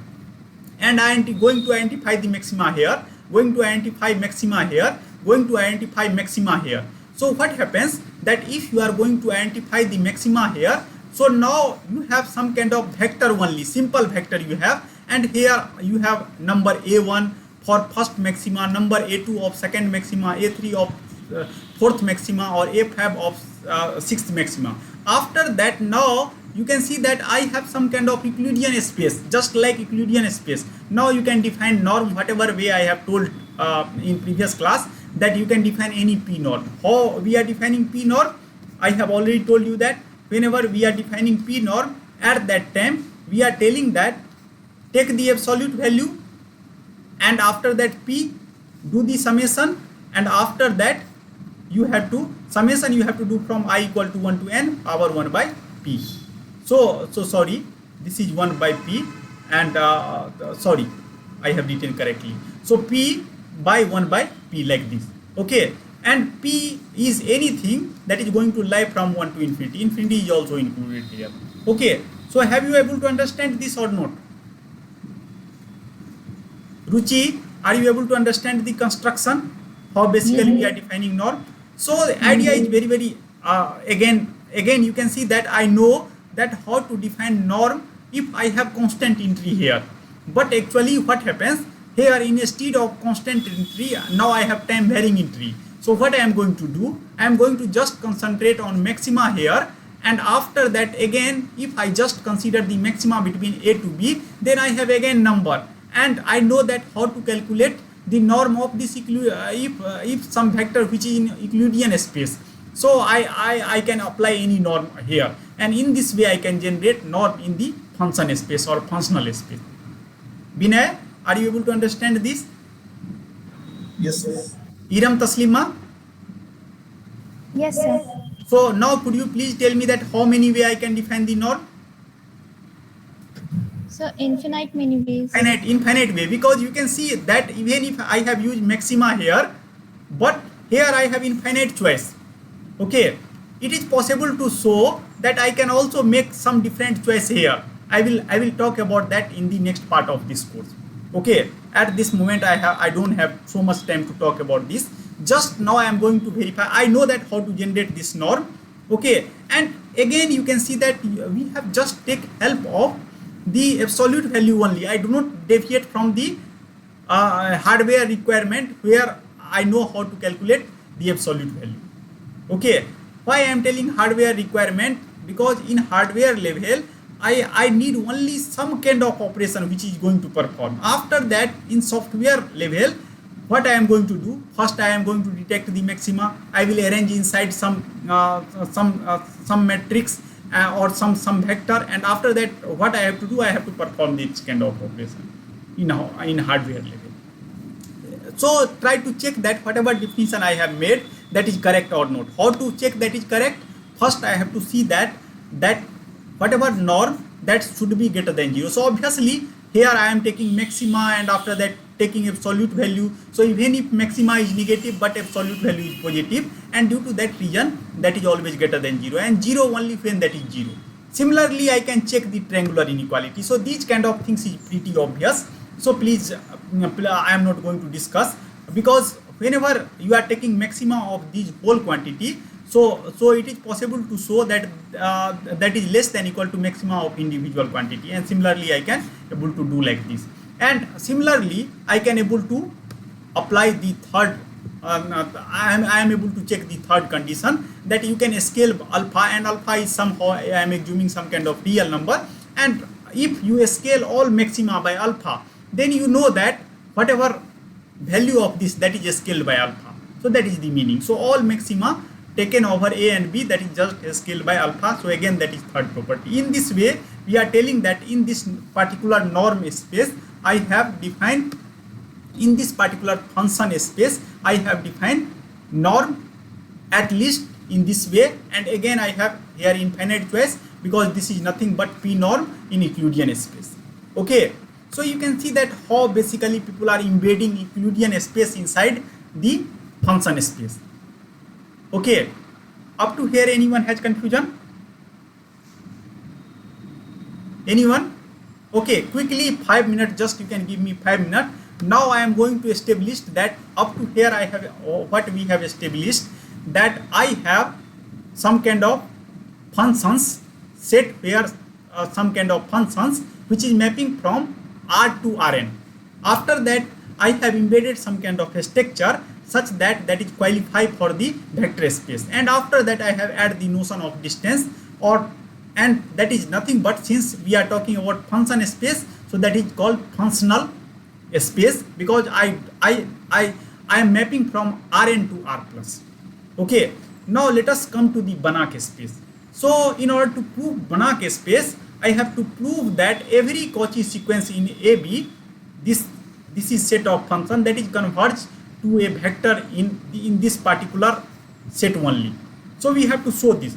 Speaker 1: and I am going to identify the maxima here, going to identify maxima here, going to identify maxima here. So what happens that if you are going to identify the maxima here, so now you have some kind of vector only, simple vector you have, and here you have number a1 for first maxima, number a2 of second maxima, a3 of fourth maxima, or a5 of sixth maxima. After that, now you can see that I have some kind of Euclidean space, just like Euclidean space. Now you can define norm whatever way I have told in previous class, that you can define any p norm. How we are defining p norm? I have already told you that whenever we are defining p norm, at that time we are telling that take the absolute value, and after that p, do the summation, and after that you have to summation, you have to do from I equal to 1 to n power 1 by p. So sorry, this is 1 by p, and sorry, I have written correctly. So p by 1 by p like this. Okay, and p is anything that is going to lie from 1 to infinity. Infinity is also included here. Okay, so have you able to understand this or not? Ruchi, are you able to understand the construction? How basically we are defining norm? So the idea is very again you can see that I know that how to define norm if I have constant entry here. But actually what happens here, instead of constant entry, now I have time varying entry. So what I am going to do, I am going to just concentrate on maxima here, and after that again if I just consider the maxima between a to b, then I have again number, and I know that how to calculate the norm of this if some vector which is in Euclidean space. So I can apply any norm here, and in this way I can generate norm in the function space or functional space. Binay, are you able to understand this?
Speaker 3: Yes, sir.
Speaker 1: Iram, Taslima?
Speaker 2: Yes, sir.
Speaker 1: So now could you please tell me that how many way I can define the norm?
Speaker 2: So infinite many ways.
Speaker 1: Infinite way, because you can see that even if I have used maxima here, but here I have infinite choice. Okay, it is possible to show that I can also make some different choice here. I will talk about that in the next part of this course. Okay, at this moment I don't have so much time to talk about this. Just now I am going to verify. I know that how to generate this norm. Okay, and again you can see that we have just take help of the absolute value only. I do not deviate from the hardware requirement where I know how to calculate the absolute value. Okay, why I am telling hardware requirement? Because in hardware level I need only some kind of operation which is going to perform. After that, in software level, what I am going to do, first I am going to detect the maxima. I will arrange inside some matrix or some vector, and after that what I have to do, I have to perform this kind of operation in hardware level. So try to check that whatever definition I have made, that is correct or not. How to check that is correct? First I have to see that whatever norm that should be greater than 0. So obviously here I am taking maxima, and after that taking absolute value. So even if maxima is negative but absolute value is positive, and due to that reason that is always greater than 0, and 0 only when that is 0. Similarly, I can check the triangular inequality. So these kind of things is pretty obvious. So please, I am not going to discuss, because whenever you are taking maxima of this whole quantity, so it is possible to show that that is less than equal to maxima of individual quantity, and similarly I can able to do like this. And similarly I can able to apply the third I am able to check the third condition, that you can scale alpha, and alpha is somehow I am assuming some kind of real number, and if you scale all maxima by alpha, then you know that whatever value of this, that is scaled by alpha. So that is the meaning. So all maxima taken over A and B, that is just scaled by alpha. So again that is third property. In this way we are telling that in this particular norm space I have defined, in this particular function space I have defined norm at least in this way, and again I have here infinite choice because this is nothing but P norm in Euclidean space. Okay, so you can see that how basically people are embedding Euclidean space inside the function space. Okay, up to here anyone has confusion? Anyone? Okay, quickly 5 minutes, just you can give me 5 minutes. Now I am going to establish that up to here I have what we have established, that I have some kind of functions set where some kind of functions which is mapping from R to Rn. After that I have embedded some kind of a structure such that that is qualified for the vector space, and after that I have added the notion of distance, and that is nothing but, since we are talking about function space, so that is called functional space, because I am mapping from Rn to R plus. Okay, now let us come to the Banach space. So in order to prove Banach space, I have to prove that every Cauchy sequence in AB, this is set of function that is converged to a vector in this particular set only. So we have to show this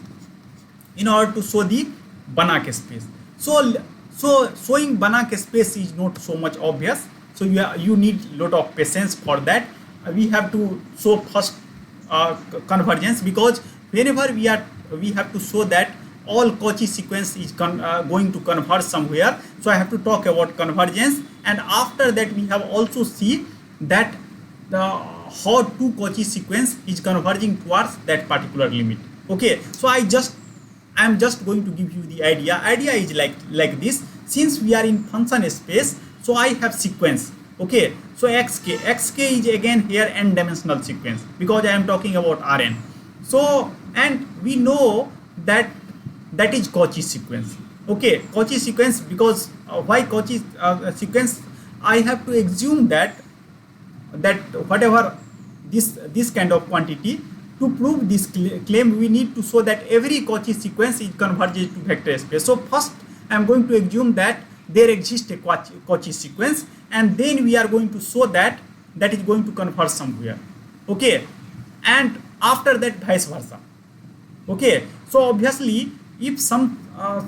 Speaker 1: in order to show the Banach space. So showing Banach space is not so much obvious. So you need lot of patience for that. We have to show first convergence, because whenever we have to show that all Cauchy sequence is going to converge somewhere. So I have to talk about convergence, and after that we have also see that how two Cauchy sequence is converging towards that particular limit. Okay, so I am just going to give you the idea. Idea is like this. Since we are in function space, so I have sequence. Okay, so xk is again here n dimensional sequence, because I am talking about Rn. So, and we know that is Cauchy sequence. Okay, Cauchy sequence, because why Cauchy sequence? I have to assume that whatever this kind of quantity, to prove this claim we need to show that every Cauchy sequence is converges to vector space. So first I am going to assume that there exists a Cauchy sequence, and then we are going to show that is going to converge somewhere. Okay, and after that vice versa. Okay, so obviously if some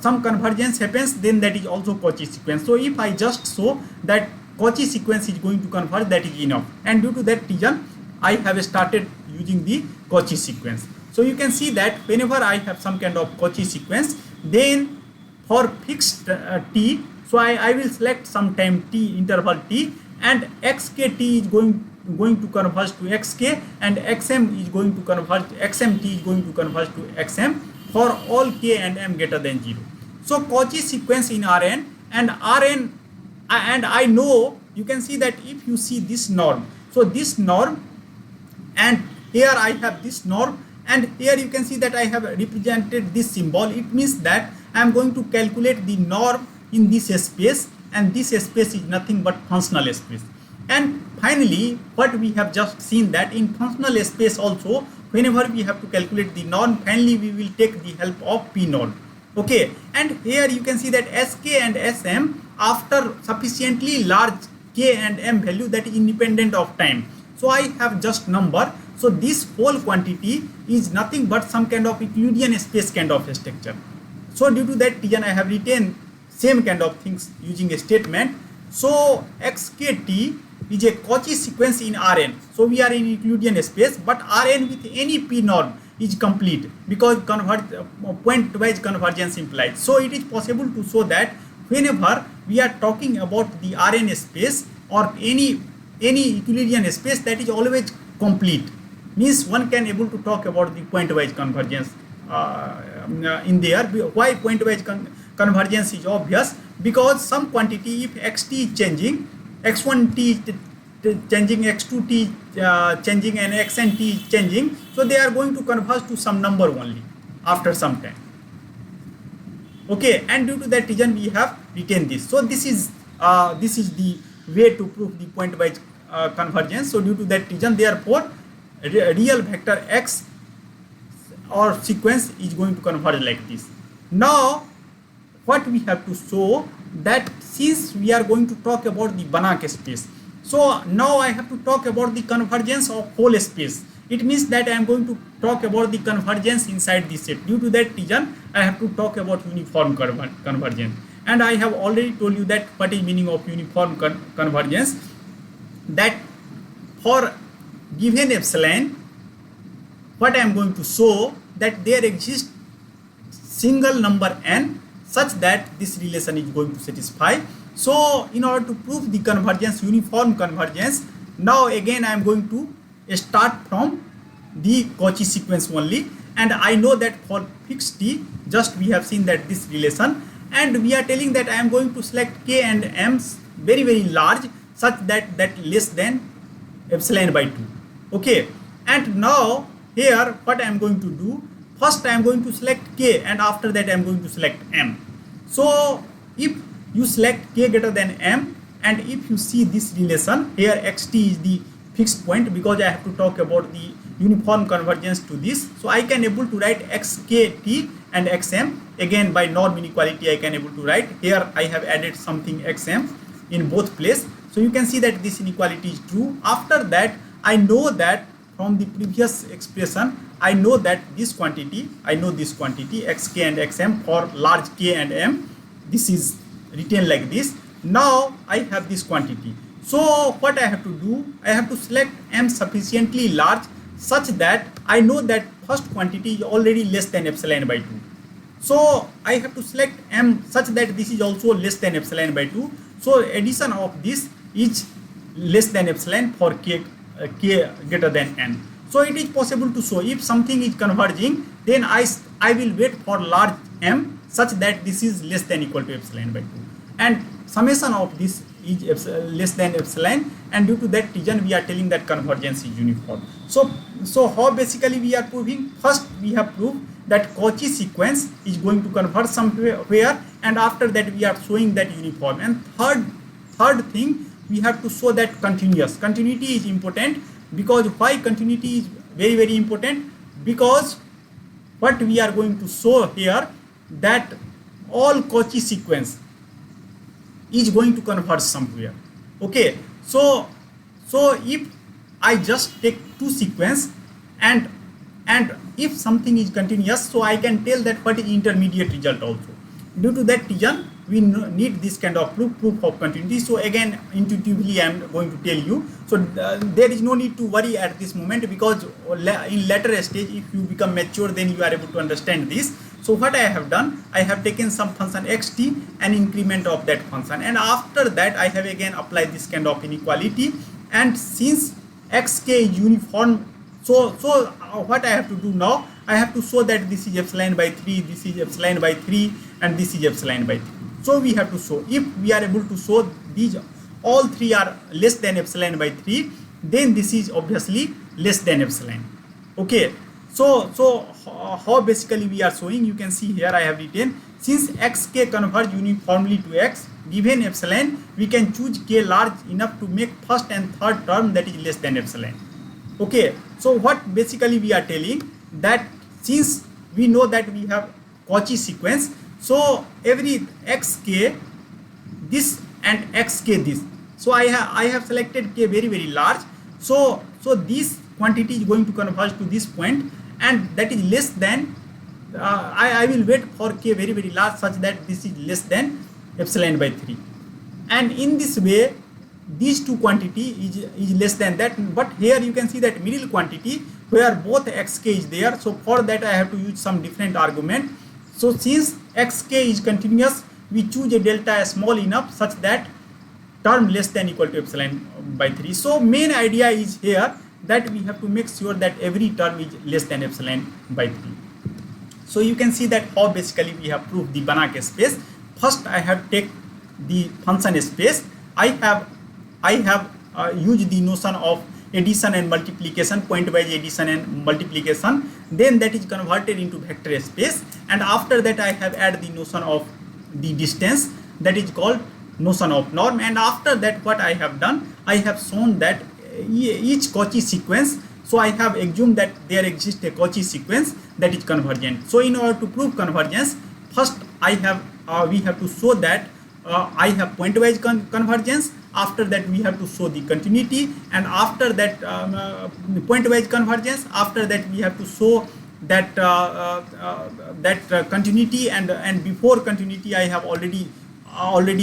Speaker 1: convergence happens, then that is also Cauchy sequence. So if I just show that Cauchy sequence is going to converge, that is enough, and due to that reason I have started using the Cauchy sequence. So you can see that whenever I have some kind of Cauchy sequence, then for fixed t, so I will select some time t, interval t, and xkt is going to converge to xk, and xm is going to converge, xmt is going to converge to xm for all k and m greater than 0. So Cauchy sequence in Rn, and I know, you can see that if you see this norm, so this norm, and here I have this norm, and here you can see that I have represented this symbol. It means that I am going to calculate the norm in this space, and this space is nothing but functional space. And finally, what we have just seen, that in functional space also, whenever we have to calculate the norm, finally we will take the help of P norm. Okay, and here you can see that Sk and Sm, after sufficiently large k and m value, that is independent of time. So I have just number. So this whole quantity is nothing but some kind of Euclidean space kind of a structure. So due to that reason I have written same kind of things using a statement. So xkt is a Cauchy sequence in Rn. So we are in Euclidean space, but Rn with any p norm is complete because point-wise convergence implies. So it is possible to show that whenever we are talking about the Rn space or any Euclidean space, that is always complete. Means one can able to talk about the point-wise convergence in there. Why point-wise convergence is obvious? Because some quantity, if xt is changing, x1t changing, x2t changing, and xnt is changing, so they are going to converge to some number only after some time. Okay, and due to that reason we have written this. So this is the way to prove the point-wise convergence. So due to that reason, therefore real vector x or sequence is going to converge like this. Now what we have to show, that since we are going to talk about the Banach space, so now I have to talk about the convergence of whole space. It means that I am going to talk about the convergence inside this set. Due to that reason, I have to talk about uniform convergence. And I have already told you that what is meaning of uniform convergence. That for given epsilon, what I am going to show, that there exists single number n such that this relation is going to satisfy. So in order to prove the convergence, uniform convergence, now again I am going to start from the Cauchy sequence only, and I know that for fixed t, just we have seen that this relation, and we are telling that I am going to select k and m's very large such that less than epsilon by 2. Okay, and now here what I am going to do, first I am going to select k, and after that I am going to select m. So if you select k greater than m, and if you see this relation here, xt is the fixed point because I have to talk about the uniform convergence to this. So I can able to write xkt and xm. Again by norm inequality I can able to write. Here I have added something xm in both place. So you can see that this inequality is true. After that I know that from the previous expression, I know that this quantity, I know this quantity xk and xm for large k and m. This is written like this. Now I have this quantity. So what I have to do, I have to select m sufficiently large such that I know that first quantity is already less than epsilon by 2. So I have to select m such that this is also less than epsilon by 2. So addition of this is less than epsilon for k greater than n. So it is possible to show if something is converging, then I will wait for large m such that this is less than equal to epsilon by 2, and summation of this is less than epsilon, and due to that reason we are telling that convergence is uniform. So how basically we are proving? First we have proved that Cauchy sequence is going to converge somewhere, and after that we are showing that uniform. And third thing, we have to show that continuous. Continuity is important. Because why continuity is very important? Because what we are going to show here, that all Cauchy sequence is going to converge somewhere. Okay, so if I just take two sequence and if something is continuous, so I can tell that what is intermediate result also. Due to that reason we need this kind of proof of continuity. So again intuitively I am going to tell you. So there is no need to worry at this moment, because in later stage if you become mature, then you are able to understand this. So what I have done, I have taken some function xt and increment of that function, and after that I have again applied this kind of inequality. And since xk is uniform, so what I have to do now, I have to show that this is epsilon by 3, this is epsilon by 3, and this is epsilon by 3. So we have to show, if we are able to show these all three are less than epsilon by 3, then this is obviously less than epsilon. Okay, so how basically we are showing, you can see here I have written, since xk converge uniformly to x, given epsilon we can choose k large enough to make first and third term that is less than epsilon. Okay, so what basically we are telling, that since we know that we have Cauchy sequence, so every xk this and xk this, so I have selected k very large. So this quantity is going to converge to this point, and that is less than I will wait for k very large such that this is less than epsilon by 3. And in this way these two quantity is less than that, but here you can see that middle quantity where both xk is there. So for that I have to use some different argument. So since xk is continuous, we choose a delta small enough such that term less than equal to epsilon by 3. So main idea is here that we have to make sure that every term is less than epsilon by 3. So you can see that how basically we have proved the Banach space. First I have take the function space. I have used the notion of addition and multiplication, pointwise addition and multiplication, then that is converted into vector space, and after that I have added the notion of the distance, that is called notion of norm. And after that what I have done, I have shown that each Cauchy sequence, so I have assumed that there exists a Cauchy sequence that is convergent. So in order to prove convergence, first we have to show that I have pointwise convergence. After that we have to show the continuity, and after that pointwise convergence, after that we have to show that continuity, and before continuity I have already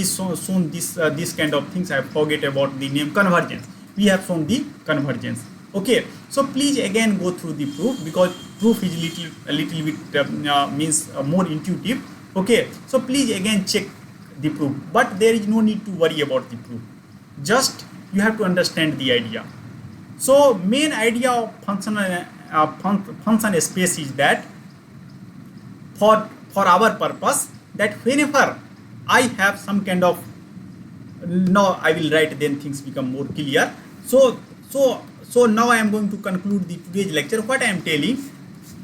Speaker 1: shown this kind of things. I forget about the name convergence. We have shown the convergence. Okay, so please again go through the proof, because proof is a little bit means more intuitive. Okay, so please again check the proof, but there is no need to worry about the proof. Just you have to understand the idea. So main idea of function space is that for our purpose, that whenever I have some kind of, now I will write, then things become more clear. So now I am going to conclude the today's lecture. What I am telling,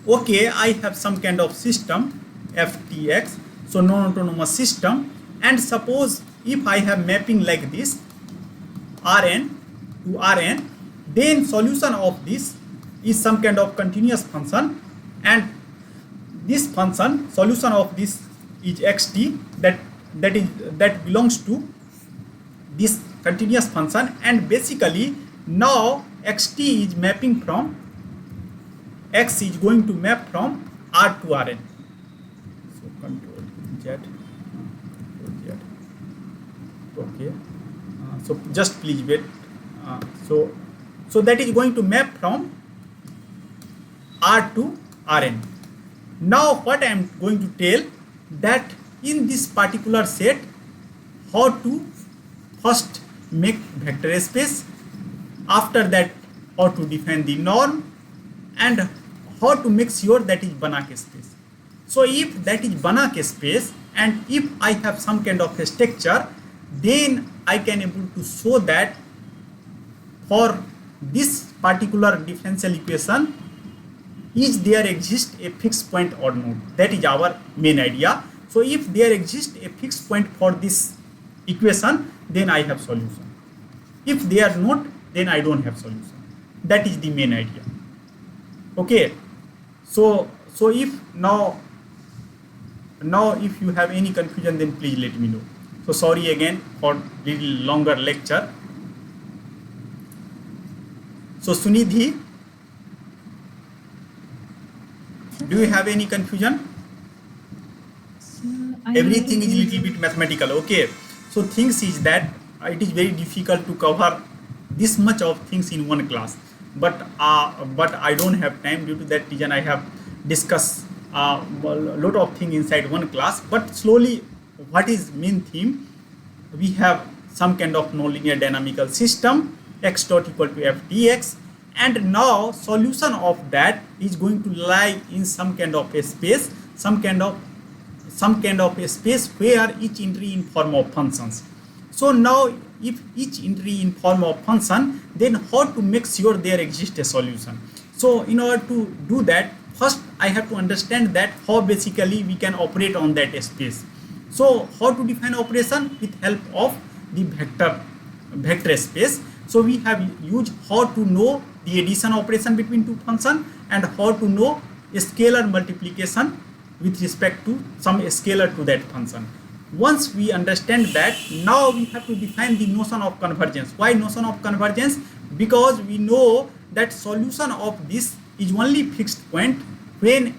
Speaker 1: okay, I have some kind of system ftx, so non-autonomous system, and suppose if I have mapping like this Rn to Rn, then solution of this is some kind of continuous function, and this function solution of this is xt, that belongs to this continuous function, and basically now xt is mapping from, x is going to map from R to Rn. So control Z, okay. So just please wait. So that is going to map from R to Rn. Now what I am going to tell, that in this particular set, how to first make vector space, after that how to define the norm, and how to make sure that is Banach space. So if that is Banach space, and if I have some kind of a structure, then I can able to show that for this particular differential equation, is there exist a fixed point or not. That is our main idea. So if there exists a fixed point for this equation, then I have solution. If they are not, then I don't have solution. That is the main idea. Okay, so if now if you have any confusion, then please let me know. So sorry again for little longer lecture. So Sunidhi, do you have any confusion? Everything is little bit mathematical. Okay, so things is that it is very difficult to cover this much of things in one class, but I don't have time. Due to that reason, I have discussed a lot of things inside one class. But slowly, what is main theme? We have some kind of nonlinear dynamical system, x dot equal to f dx, and now solution of that is going to lie in some kind of a space, some kind of a space where each entry in form of functions. So now if each entry in form of function, then how to make sure there exists a solution. So in order to do that, first I have to understand that how basically we can operate on that space. So how to define operation with help of the vector space. So we have used how to know the addition operation between two functions, and how to know a scalar multiplication with respect to some scalar to that function. Once we understand that, now we have to define the notion of convergence. Why notion of convergence? Because we know that solution of this is only fixed point when,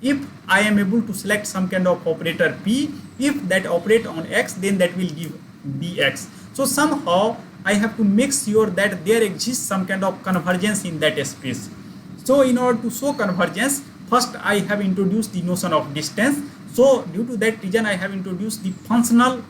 Speaker 1: if I am able to select some kind of operator p, if that operate on x, then that will give dx. So somehow I have to make sure that there exists some kind of convergence in that space. So in order to show convergence, first I have introduced the notion of distance. So due to that reason, I have introduced the functional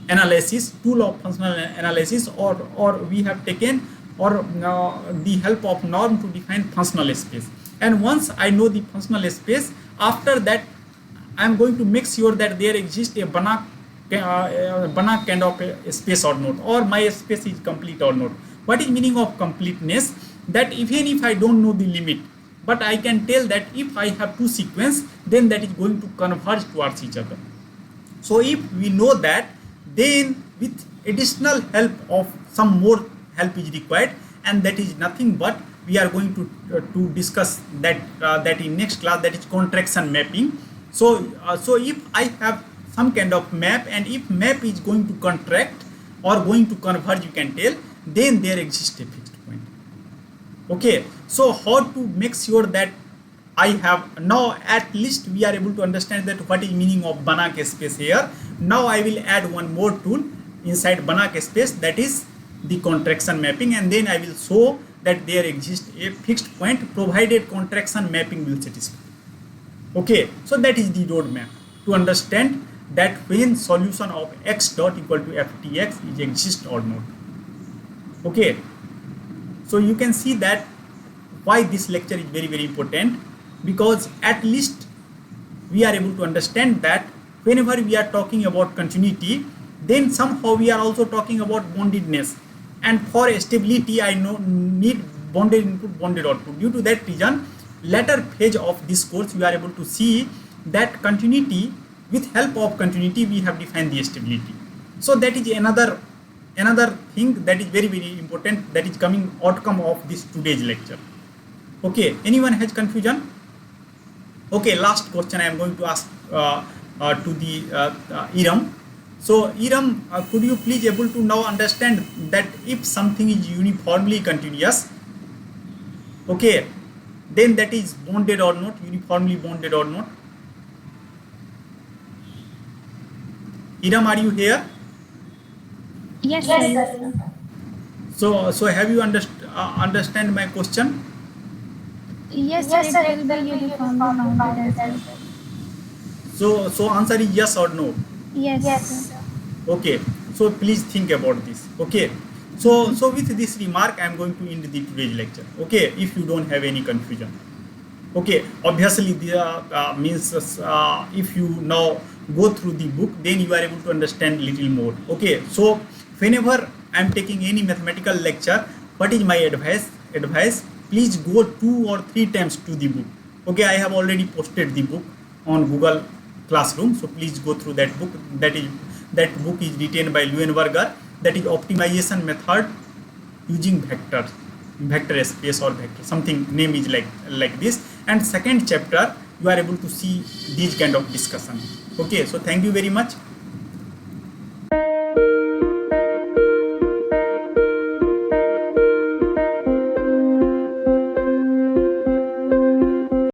Speaker 1: analysis, tool of functional analysis, or we have taken the help of norm to define functional space. And once I know the functional space, after that I am going to make sure that there exists a Banach kind of a space or not, or my space is complete or not. What is meaning of completeness? That even if I don't know the limit, but I can tell that if I have two sequence, then that is going to converge towards each other. So if we know that, then with additional help of some more help is required, and that is nothing but we are going to discuss that in next class, that is contraction mapping. So if I have some kind of map, and if map is going to contract or going to converge, you can tell, then there exists a fixed point. Okay, so how to make sure that I have, now at least we are able to understand that what is meaning of Banach space here. Now I will add one more tool inside Banach space, that is the contraction mapping, and then I will show that there exists a fixed point provided contraction mapping will satisfy. Okay, so that is the roadmap to understand that when solution of x dot equal to ftx is exist or not. Okay, so you can see that why this lecture is very, very important, because at least we are able to understand that whenever we are talking about continuity, then somehow we are also talking about bondedness, and for stability I need bonded input, bonded output. Due to that reason, later phase of this course we are able to see that continuity, with help of continuity we have defined the stability. So that is another thing that is very, very important, that is coming outcome of this today's lecture. Okay, anyone has confusion? Okay, last question I am going to ask to the Iram. So Iram, could you please able to now understand that if something is uniformly continuous, okay, then that is bonded or not, uniformly bonded or not? Iram, are you here?
Speaker 2: Yes, sir.
Speaker 1: So have you understand my question?
Speaker 2: Yes, sir. It will be uniformly bounded as well.
Speaker 1: So answer is yes or no?
Speaker 2: Yes, sir.
Speaker 1: Okay, so please think about this. Okay, so with this remark I am going to end the today's lecture. Okay, if you don't have any confusion. Okay, obviously the means if you now go through the book, then you are able to understand little more. Okay, so whenever I am taking any mathematical lecture, what is my advice? Please go 2 or 3 times to the book. Okay, I have already posted the book on Google Classroom, so please go through that book. That book is written by Leuenberger, that is optimization method using vector space or vector, something name is like this. And second chapter you are able to see these kind of discussion. Okay, so thank you very much.